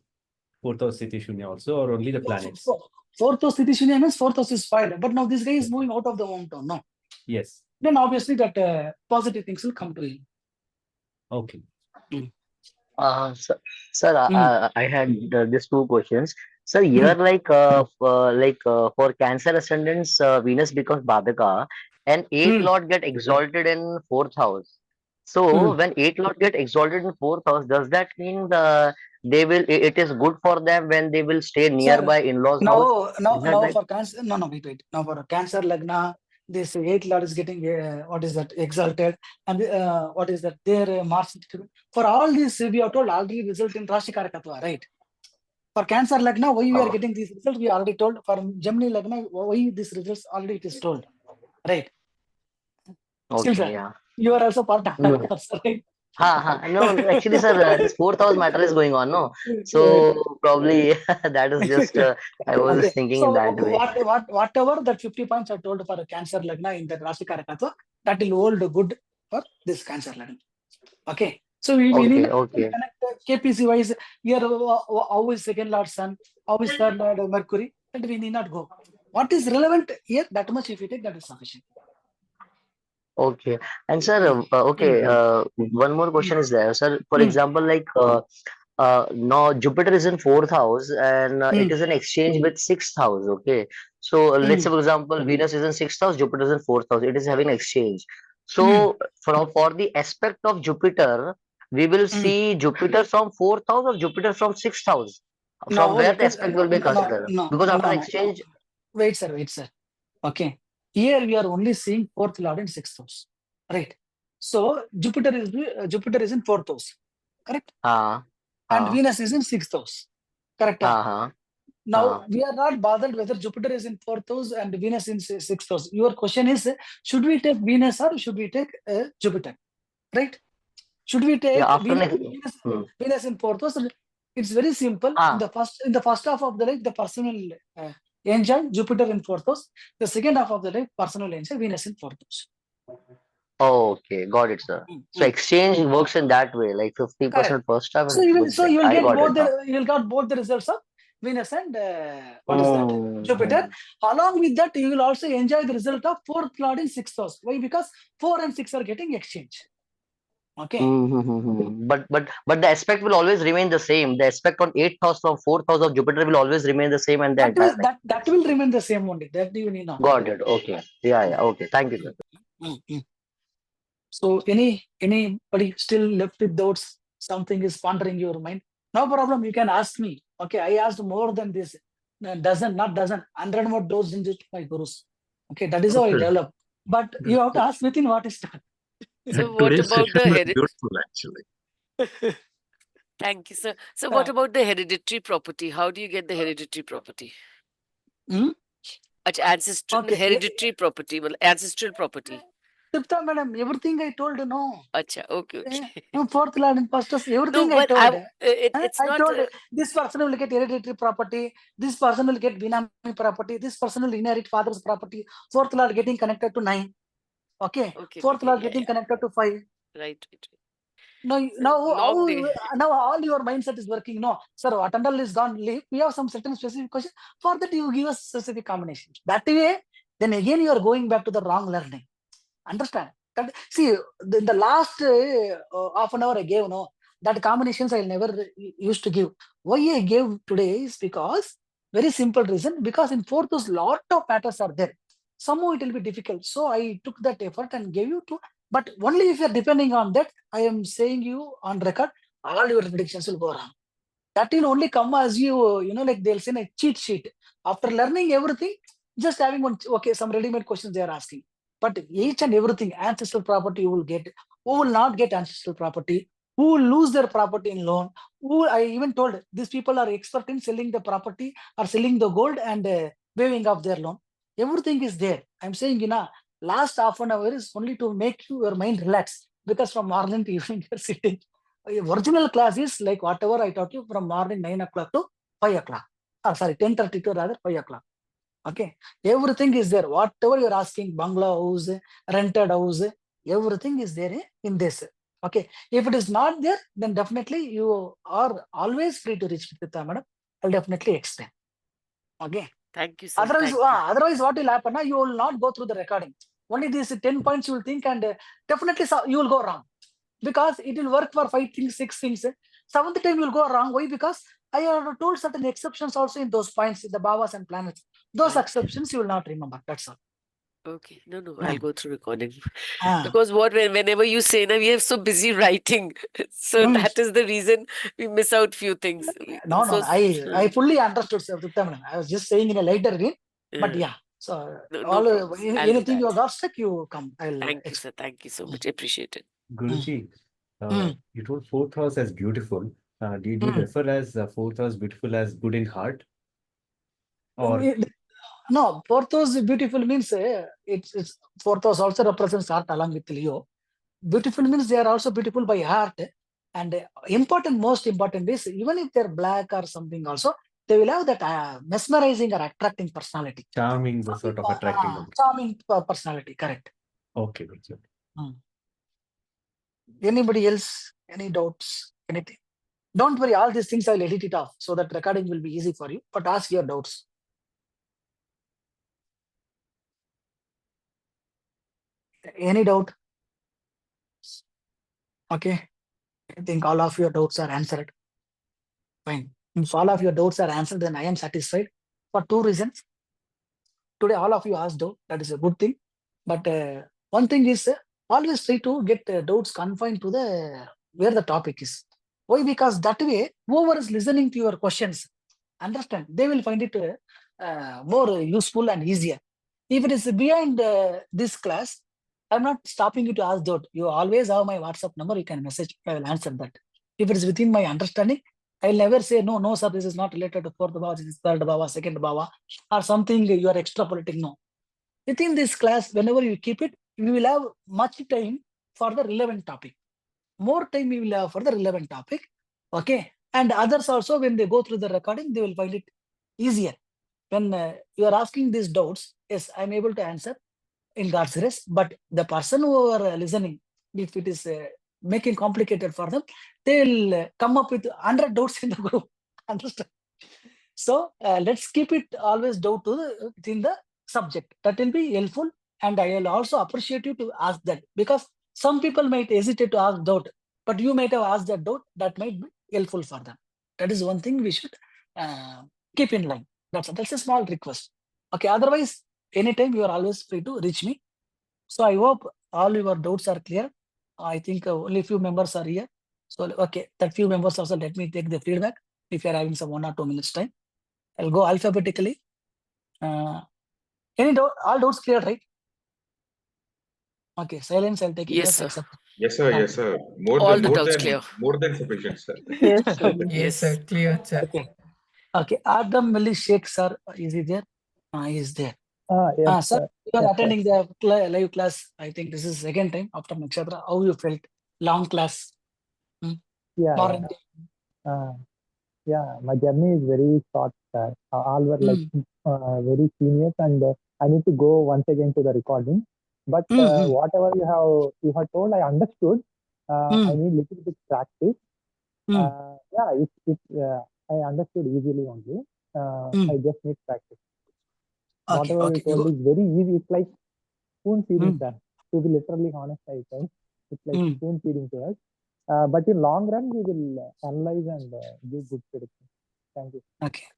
fourth house Titishunya also, or only the planets. Fourth house Titishunya means fourth house is fine, but now this guy is moving out of the hometown. No. Yes. Then obviously that positive things will come to him. Okay. Sir, I had these two questions. Sir, here for Cancer ascendants, Venus becomes Badaka, and eighth lord get exalted in fourth house. So when eighth lord get exalted in fourth house, does that mean it is good for them when they will stay nearby in-laws house? No, Right? for Cancer, wait. Now for Cancer Lagna, this eighth lord is getting what is that exalted, and what is that their Mars. For all this, we are told already result in Rashi Karakatva, right? For Cancer Lagna, why we are getting these results, we already told. For Gemini Lagna, why these results already it is told, right? Still, sir, Yeah. you are also part of that, right? No, actually, sir, this fourth house matter is going on, no? So probably that is just I was Okay. just thinking So in that way. whatever that 50 points I told for Cancer Lagna in the Rashi Karakatva, that will hold good for this Cancer Lagna. Okay. So we need to connect KPC wise. Here, how is second lord Sun? How is third lord Mercury? And we need not go. What is relevant here? That much if you take, that is sufficient. Okay. And sir, one more question is there, sir. For example, now Jupiter is in fourth house and it is an exchange with sixth house. Okay. So let's say, for example, Venus is in sixth house, Jupiter is in fourth house. It is having an exchange. So for the aspect of Jupiter, we will see Jupiter from fourth house or Jupiter from sixth house. From where the aspect will be considered. Because after exchange. Wait, sir. Okay. Here we are only seeing fourth lord in sixth house. Right. So Jupiter is in fourth house. Correct? And Venus is in sixth house. Correct? Now we are not bothered whether Jupiter is in fourth house and Venus in sixth house. Your question is, should we take Venus or should we take Jupiter? Right? Should we take Venus in fourth house? It's very simple. In the first half of the life, the person will enjoy Jupiter in fourth house. The second half of the life, person will enjoy Venus in fourth house. Okay, got it, sir. So exchange works in that way, like 50% first half. So you will get both the results of Venus and what is that? Jupiter. Along with that, you will also enjoy the result of fourth lord in sixth house. Why? Because 4 and 6 are getting exchange. Okay. But the aspect will always remain the same. The aspect on eighth house from fourth house of Jupiter will always remain the same, and that will remain the same only. That you need not. Got it. Okay. Yeah. Okay. Thank you, sir. So anybody still left with doubts? Something is pondering your mind. No problem. You can ask me. Okay, I asked more than this. Dozen, 100 more doses into my gurus. Okay, that is how I develop. But you have to ask within what is done. So what about the beautiful, actually. Thank you, sir. So what about the hereditary property? How do you get the hereditary property? Ancestral hereditary property, ancestral property. Tipta, madam, everything I told, no. Acha, okay. Fourth lord in first house, everything No, I told. It's I not. told this person will get hereditary property, this person will get binami property, this person will inherit father's property, fourth lord getting connected to 9. Okay. Fourth lord getting connected to 5. Right. No, now all your mindset is working. No, sir, what and all is gone. Leave. We have some certain specific question. For that, you give us specific combinations. That way, then again you are going back to the wrong learning. Understand? That, see, in the last half an hour I gave, no, that combinations I never used to give. Why I gave today is because very simple reason. Because in fourth, those lot of matters are there. Somehow it will be difficult. So I took that effort and gave you to. But only if you are depending on that, I am saying you on record, all your predictions will go wrong. That will only come as you know, like they'll say a cheat sheet. After learning everything, just having one, okay, some ready-made questions they are asking. But each and everything, ancestral property you will get. Who will not get ancestral property? Who will lose their property in loan? Who, I even told these people are expert in selling the property or selling the gold and waiving off their loan. Everything is there. I'm saying, last half an hour is only to make your mind relax, because from morning to evening you're sitting. Original class is like whatever I taught you from morning 9 o'clock to 5 o'clock. Sorry, 10:30 to rather 5 o'clock. Okay. Everything is there. Whatever you're asking, bungalow house, rented house, everything is there in this. Okay. If it is not there, then definitely you are always free to reach Pritha, madam. I'll definitely explain. Okay. Thank you, sir. Otherwise, Thank you. otherwise, what will happen? You will not go through the recording. Only these 10 points you will think, and definitely you will go wrong. Because it will work for 5 things, 6 things. Seventh time you will go wrong. Why? Because I have told certain exceptions also in those points, in the bhavas and planets. Those exceptions you will not remember. That's all. Okay. No, I'll go through recording. Ah. Because whenever you say, now we are so busy writing. So that is the reason we miss out few things. No, I fully understood, sir. I was just saying in a later way. But yeah. So No problems. I'll do anything you that. got stuck, you come. Thank you, sir. Thank you so much. Appreciate it. Guruji, you told fourth house as beautiful. Did you refer as fourth house beautiful as good in heart? Or no, fourth house beautiful means it's fourth house also represents heart along with Leo. Beautiful means they are also beautiful by heart. And most important is, even if they're black or something also, they will have that mesmerizing or attracting personality. Charming, the sort of attracting them. Charming personality, correct. Okay, good. Anybody else? Any doubts? Anything? Don't worry, all these things I'll edit it off so that recording will be easy for you. But ask your doubts. Any doubt? Okay. I think all of your doubts are answered. Fine. If all of your doubts are answered, then I am satisfied for 2 reasons. Today, all of you asked doubt. That is a good thing. But one thing is, always try to get doubts confined to where the topic is. Why? Because that way, whoever is listening to your questions, understand, they will find it more useful and easier. If it is behind this class, I'm not stopping you to ask doubt. You always have my WhatsApp number. You can message. I will answer that. If it is within my understanding, I'll never say, no, sir, this is not related to fourth bhava, this is third bhava, second bhava, or something you are extrapolating. No. Within this class, whenever you keep it, we will have much time for the relevant topic. More time we will have for the relevant topic. Okay. And others also, when they go through the recording, they will find it easier. When you are asking these doubts, yes, I'm able to answer in God's grace. But the person who are listening, if it is making complicated for them, they'll come up with 100 doubts in the group. Understand? So let's keep it always doubt within the subject. That will be helpful. And I will also appreciate you to ask that, because some people might hesitate to ask doubt, but you might have asked that doubt. That might be helpful for them. That is one thing we should keep in line. That's a small request. Okay. Otherwise, anytime you are always free to reach me. So I hope all your doubts are clear. I think only few members are here. So, okay, that few members also, let me take the feedback. If you're having some 1 or 2 minutes time, I'll go alphabetically. Any doubt? All doubts clear, right? Okay, silence, I'll take it Yes, as sir. accepted. Yes, sir. Yes, sir. All the doubts clear. More than sufficient, sir. Yes, sir. Clear, sir. Okay. Adam Mali Sheikh, sir, is he there? He is there. Yes, sir, you are yes, attending the live class. I think this is second time after Nakshatra. How you felt? Long class. Yeah. Yeah, my journey is very short, sir. All were like very seniors, and I need to go once again to the recording. But whatever you have told, I understood. I need little bit practice. Yeah, I understood easily only. I just need practice. Whatever you told is very easy. It's like spoon feeding, sir. To be literally honest, I say it's like spoon feeding to us. But in long run, we will analyze and give good prediction. Thank you.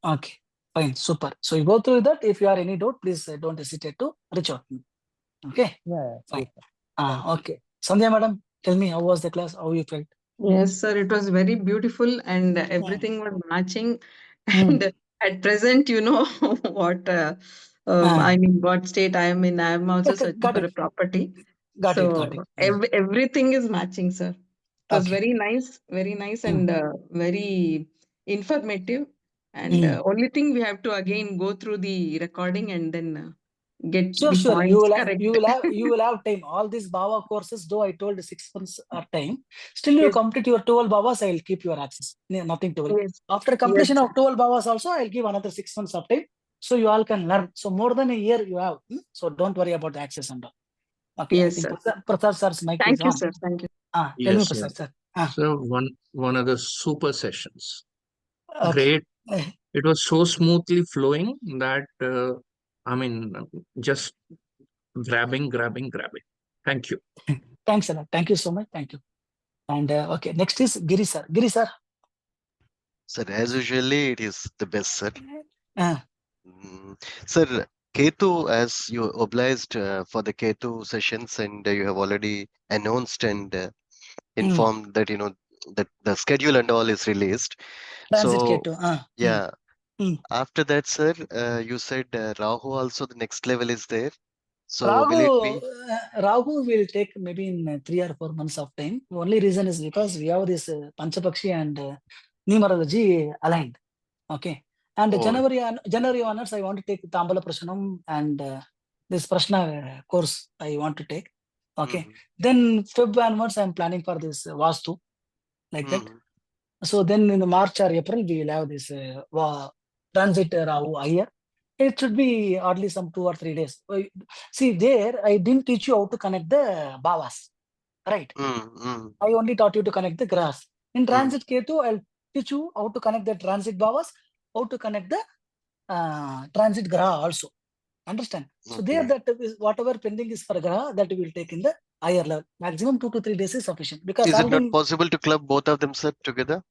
Okay. Fine. Super. So you go through that. If you have any doubt, please don't hesitate to reach out to me. Okay. Yeah. Fine. Yes, Okay. Sandhya madam, tell me how was the class? How you felt? Yes, sir, it was very beautiful and everything was matching. And at present, you know what I mean, what state I am in. I am also searching Got for it. a property. Got it. So everything is matching, sir. It was very nice and very informative. And only thing we have to again go through the recording and then get Sure. the points correct. You will have time. All these Bhava courses, though I told 6 months are time, still you Yes. complete your 12 Bhavas, I will keep your access. Nothing to worry. Yes. After completion Yes, of 12 Bhavas also, I will give another 6 months of time. So you all can learn. So more than a year you have. So don't worry about the access and all. Okay. Yes, I think sir. Prasad sir's mic is Thank you, on. sir. Thank you. Tell me, Yes, sir. Prasad sir. So one of the super sessions. Okay. Great. It was so smoothly flowing that I mean, just grabbing. Thank you. Thanks a lot. Thank you so much. Thank you. And okay, next is Giri sir. Giri sir. Sir, as usually, it is the best, sir. Uh, Sir, Ketu, as you obliged for the Ketu sessions, and you have already announced and informed that that the schedule and all is released. Transit So Ketu. yeah, after that, sir, you said Rahu also the next level is there. So will it be? Rahu will take maybe in 3 or 4 months of time. Only reason is because we have this Panchapakshi and numerology aligned. Okay. And January onwards, I want to take Tambala Prashanam and this Prashna course I want to take. Okay. Then February onwards, I'm planning for this Vastu, like that. So then in March or April, we will have this transit Rahu higher. It should be hardly some 2 or 3 days. See, there I didn't teach you how to connect the bhavas, right? I only taught you to connect the graphs. In transit Ketu, I'll teach you how to connect the transit bhavas, how to connect the transit graha also. Understand? So there, that is whatever pending is for graha, that we will take in the higher level. Maximum 2 to 3 days is sufficient. Because Is it already not possible to club both of them, sir, together?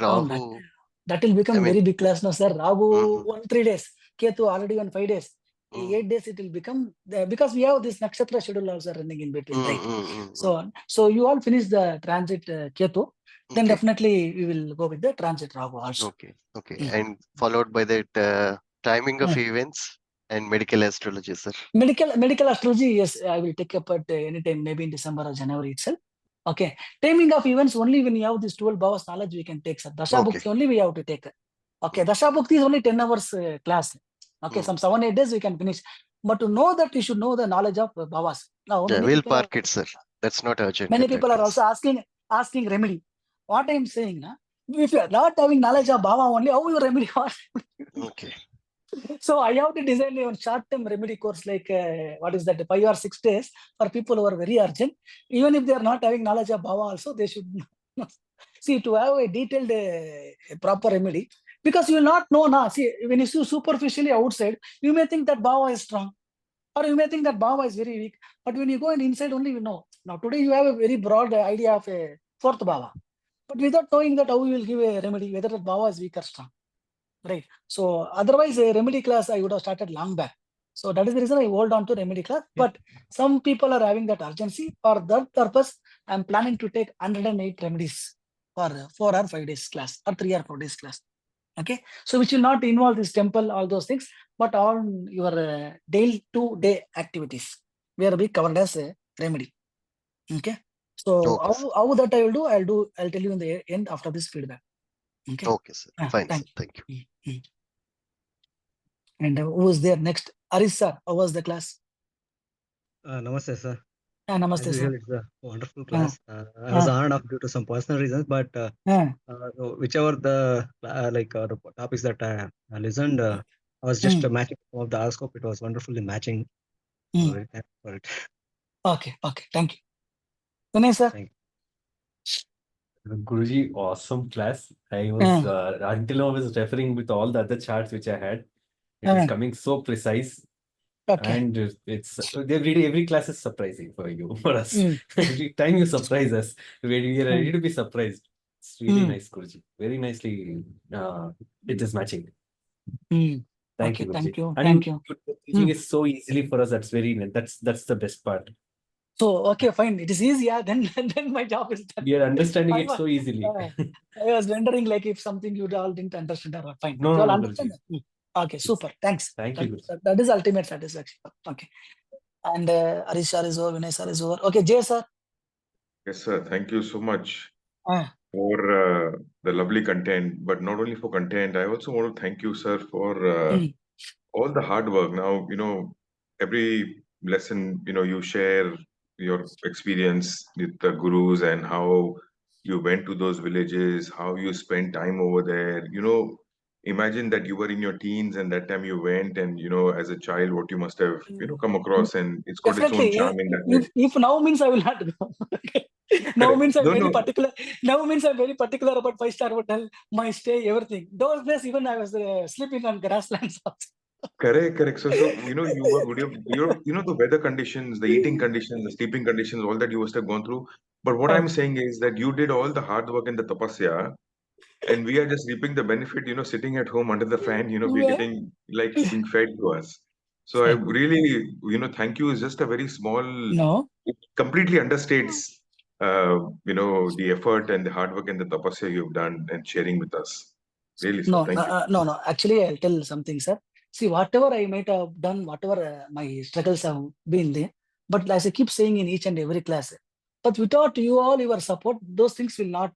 Rahu. That will become very big class now, sir. Rahu 3 days, Ketu already 5 days. 8 days it will become because we have this nakshatra schedule also running in between, right? So you all finish the transit Ketu, then definitely we will go with the transit Rahu also. Okay. And followed by that timing of events and medical astrology, sir. Medical astrology, yes, I will take up at any time, maybe in December or January itself. Okay. Timing of events, only when you have this 12 Bhavas knowledge, we can take, sir. Dasha Bhukti only we have to take. Okay. Dasha Bhukti is only 10 hours class. Okay. Some 7-8 days we can finish. But to know that, you should know the knowledge of Bhavas. Now, We'll park it, sir. That's not urgent. Many people are also asking remedy. What I'm saying, if you are not having knowledge of Bhava only, how you remedy? Okay. So I have to design a short-term remedy course, like what is that, 5 or 6 days for people who are very urgent. Even if they are not having knowledge of Bhava also, they should see to have a detailed proper remedy, because you will not know now. See, when you see superficially outside, you may think that Bhava is strong, or you may think that Bhava is very weak. But when you go inside, only you know. Now today you have a very broad idea of a 4th Bhava, but without knowing that, how you will give a remedy, whether that Bhava is weak or strong. Right. So otherwise, a remedy class I would have started long back. So that is the reason I hold on to remedy class. But some people are having that urgency. For that purpose, I'm planning to take 108 remedies for 4 or 5 days class, or 3 or 4 days class. Okay. So which will not involve this temple, all those things, but on your day-to-day activities, where we covered as a remedy. Okay. So how that I will do, I'll tell you in the end after this feedback. Okay, sir. Fine, sir. Thank you. And who was there next? Aris sir, how was the class? Namaste, sir. Namaste, As usual, sir. it's a wonderful class. I was on off due to some personal reasons, but whichever the topics that I listened, I was just matching some of the horoscope. It was wonderfully matching. Very thankful for it. Okay. Thank you. Vinay sir. Thank you. Guruji, awesome class. I was until now I was referring with all the other charts which I had. It is coming so precise. Okay. And it's every class is surprising for you, for us. Every time you surprise us, we are ready to be surprised. It's really nice, Guruji. Very nicely, it is matching. Thank you, Guruji. Thank you. And Thank you. teaching is so easily for us. That's that's the best part. So, okay, fine. It is easy. Yeah. Then my job is done. We are understanding I it was, so easily. I was wondering like if something you all didn't understand or fine. No, You all no, understand Guruji. that? Okay, super. Thanks. Thank you, Guruji. That is ultimate satisfaction. Okay. And Arish sir is over, Vinay sir is over. Okay, Jay sir. Yes, sir. Thank you so much Ah. for the lovely content. But not only for content, I also want to thank you, sir, for all the hard work. Now, every lesson, you share your experience with the gurus and how you went to those villages, how you spent time over there. Imagine that you were in your teens and that time you went, and as a child, what you must have, come across, and it's got its own Definitely. charm in that way. If now means I will not go. Now Correct. means I'm No, very no. particular. Now means I'm very particular about 5-star hotel, my stay, everything. Those days even I was sleeping on grasslands also. Correct. So the weather conditions, the eating conditions, the sleeping conditions, all that you must have gone through. But what I'm saying is that you did all the hard work in the tapasya, and we are just reaping the benefit, sitting at home under the fan, we're getting like being fed to us. So I really, thank you is just a very small, No. it completely understates, the effort and the hard work and the tapasya you've done and sharing with us. Really, sir. Thank you. No. Actually, I'll tell something, sir. See, whatever I might have done, whatever my struggles have been there, but as I keep saying in each and every class, but without you all, your support, those things will not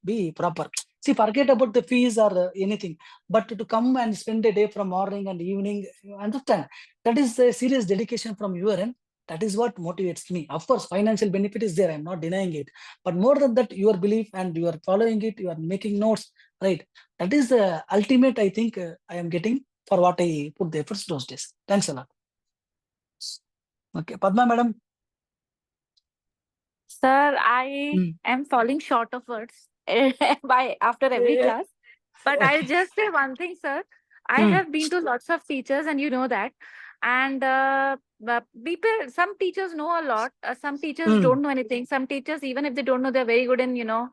be proper. See, forget about the fees or anything, but to come and spend a day from morning and evening, you understand, that is a serious dedication from your end. That is what motivates me. Of course, financial benefit is there. I'm not denying it. But more than that, your belief and you are following it, you are making notes, right? That is the ultimate, I think, I am getting for what I put the efforts those days. Thanks a lot. Okay, Padma madam. Sir, I am falling short of words after every class. But I'll just say one thing, sir. I have been to lots of teachers, and you know that. And some teachers know a lot. Some teachers don't know anything. Some teachers, even if they don't know, they're very good in,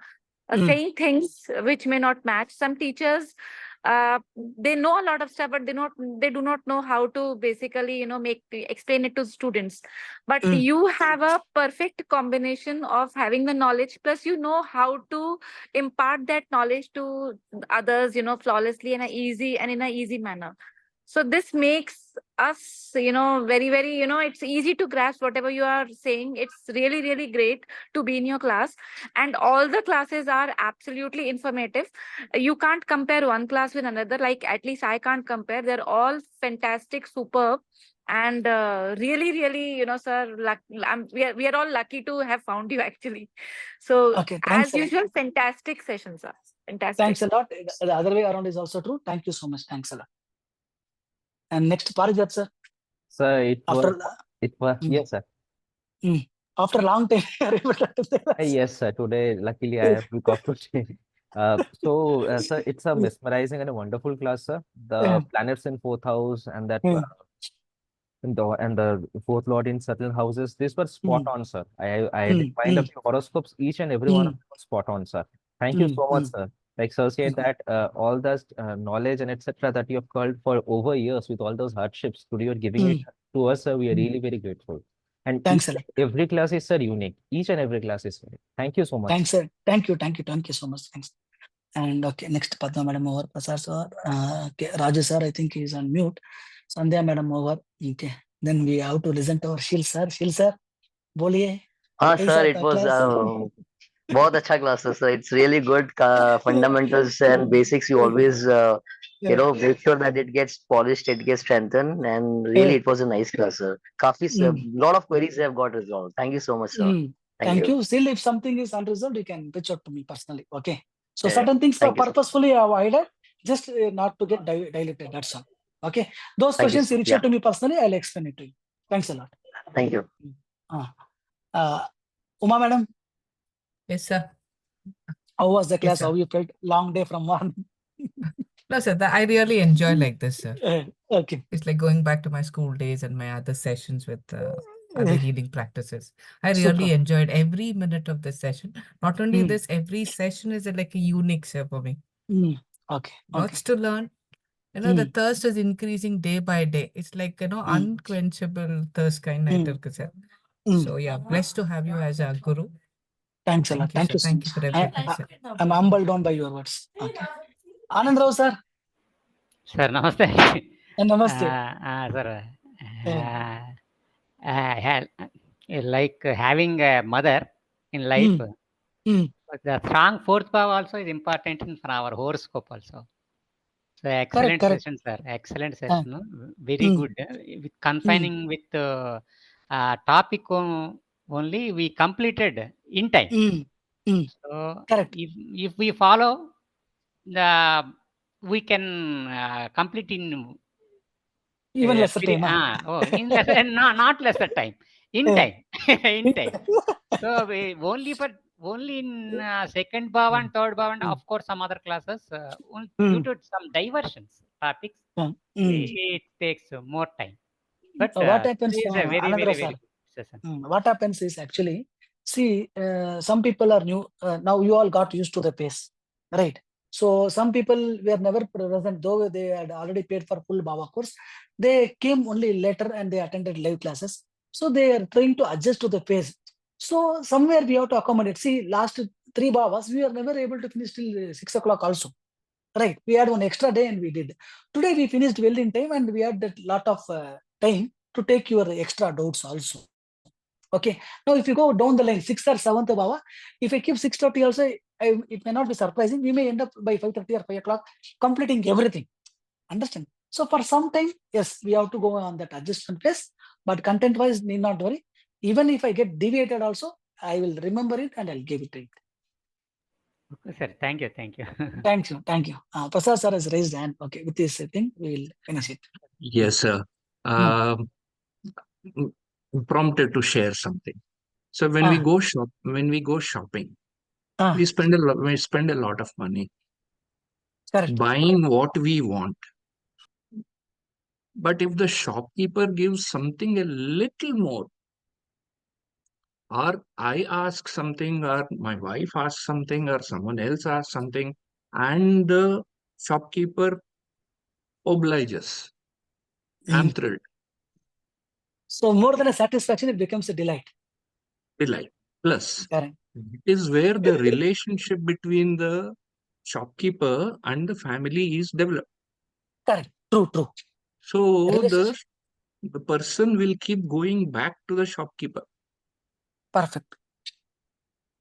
saying things which may not match. Some teachers, they know a lot of stuff, but they do not know how to basically, explain it to students. But you have a perfect combination of having the knowledge, plus you know how to impart that knowledge to others, flawlessly in a easy manner. So this makes us, very, very, it's easy to grasp whatever you are saying. It's really, really great to be in your class. And all the classes are absolutely informative. You can't compare one class with another. Like, at least I can't compare. They're all fantastic, superb. And really, really, sir, we are all lucky to have found you actually. So Okay, as usual, fantastic sessions, sir. Fantastic. Thanks a lot. The other way around is also true. Thank you so much. Thanks a lot. And next, Parijat sir. Sir, it was yes, sir. After a long time, you are able to say that. Yes, sir. Today, luckily, I have week off today. Sir, it's a mesmerizing and a wonderful class, sir. The planets in fourth house and that and the fourth lord in certain houses, these were spot on, sir. I defined a few horoscopes, each and every one of them was spot on, sir. Thank you so much, sir. Like sir said that all the knowledge and etc. that you have called for over years with all those hardships, today you're giving it to us, sir. We are really very grateful. And thanks a lot. Every class is, sir, unique. Each and every class is unique. Thank you so much. Thanks, sir. Thank you so much. Thanks. And okay, next Padma madam over, Prasad sir, okay, Raju sir, I think he's on mute. Sandhya madam over. Okay, then we have to listen to our Shil sir. Shil sir, boliye. Sir, it was बहुत अच्छा class, sir. It's really good. Fundamentals and basics, you always make sure that it gets polished, it gets strengthened, and really it was a nice class, sir. काफी lot of queries have got resolved. Thank you so much, sir. Thank you. Still, if something is unresolved, you can reach out to me personally. Okay. So Yeah, certain things are thank you, sir. purposefully avoided, just not to get diluted. That's all. Okay. Those Thank you, questions sir. you reach out to me personally, I'll explain it to you. Thanks a lot. Thank you. Uma madam. Yes, sir. How was the Yes, class? sir. How you felt? Long day from morning. No, sir, I really enjoy like this, sir. Okay. It's like going back to my school days and my other sessions with other healing practices. I Super. really enjoyed every minute of this session. Not only this, every session is like a unique, sir, for me. Okay. Lots to learn. You know, the thirst is increasing day by day. It's like, you know, unquenchable thirst kind of sir. So yeah, blessed to have you as a guru. Thanks a lot. Thank you so Thank you much. for everything, sir. I'm humbled down by your words. Okay. Anand Rao, sir. Sir, namaste. Namaste. Sir, like having a mother in life, but the strong fourth bhava also is important for our horoscope also. So excellent Correct. session, sir. Excellent session. Very good. With confining with topic only, we completed in time. So Correct. if we follow the, we can complete in even lesser time. In lesser, not lesser time. In time. In time. So we only in second bhava and third bhava, and of course some other classes, due to some diversions topics, it takes more time. But what happens, it is a very, Anand Rao, very, sir? very good session. What happens is actually, see, some people are new. Now you all got used to the pace, right? So some people were never present, though they had already paid for full Bhava course. They came only later and they attended live classes. So they are trying to adjust to the pace. So somewhere we have to accommodate. See, last 3 Bhavas, we are never able to finish till 6 o'clock also. Right. We had one extra day and we did. Today we finished well in time and we had that lot of time to take your extra doubts also. Okay. Now, if you go down the line, 6th or 7th Bhava, if I keep 6:30 also, it may not be surprising. We may end up by 5:30 or 5 o'clock completing everything. Understand? So for some time, yes, we have to go on that adjustment phase, but content-wise, need not worry. Even if I get deviated also, I will remember it and I'll give it to you. Okay, sir. Thank you. Thank you. Thank you. Thank you. Prasad sir has raised hand. Okay, with this thing, we will finish it. Yes, sir. Prompted to share something. So when we go shopping, we spend a lot of money. Correct. Buying what we want. But if the shopkeeper gives something a little more, or I ask something, or my wife asks something, or someone else asks something, and the shopkeeper obliges, I'm thrilled. So more than a satisfaction, it becomes a delight. Delight. Plus, correct, it is where the relationship between the shopkeeper and the family is developed. Correct. True, true. So the person will keep going back to the shopkeeper. Perfect.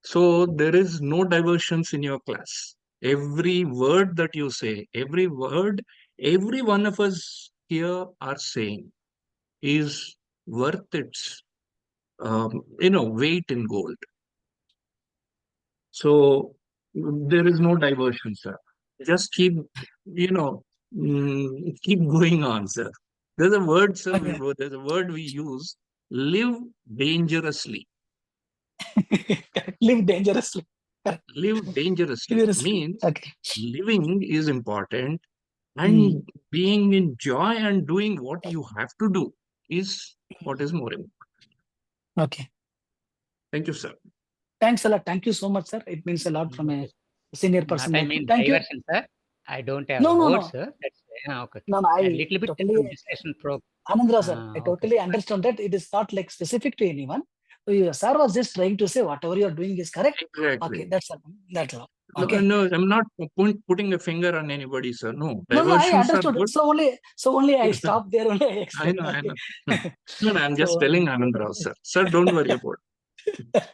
So there is no diversions in your class. Every word that you say, every word, every one of us here are saying is worth its, weight in gold. So there is no diversion, sir. Just keep, keep going on, sir. There's a word, sir. There's a word we use: live dangerously. Live dangerously. Live dangerously means living is important, and being in joy and doing what you have to do is what is more important. Okay. Thank you, sir. Thanks a lot. Thank you so much, sir. It means a lot from a senior person. I mean, thank diversion, you, sir. I don't have words, sir. That's okay. No, I a little bit totally discussion probe. Anandra, sir, I totally understand that it is not like specific to anyone. So, sir was just trying to say whatever you are doing is correct. Exactly. Okay, that's all. Okay. No, I'm not putting a finger on anybody, sir. No, no, I understood. Are good. So only I stopped there. Only I explained. I know. No, I'm just telling Anandrao, sir. Sir, don't worry about it.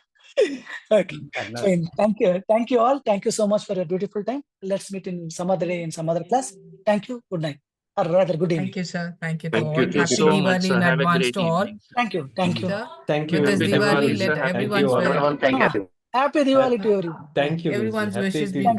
Okay, fine. Thank you all. Thank you so much for your beautiful time. Let's meet in some other day in some other class. Thank you. Good night, or rather, good evening. Thank you, sir. Thank you to Thank all. you Happy so Diwali much, sir. in Have a advance great to all. evening, sir. Thank you. Thank you. Sir, Thank you. with this Happy Diwali, Diwali, let sir. everyone's Thank you. Happy Diwali to everyone. everyone's Happy wishes be Diwali.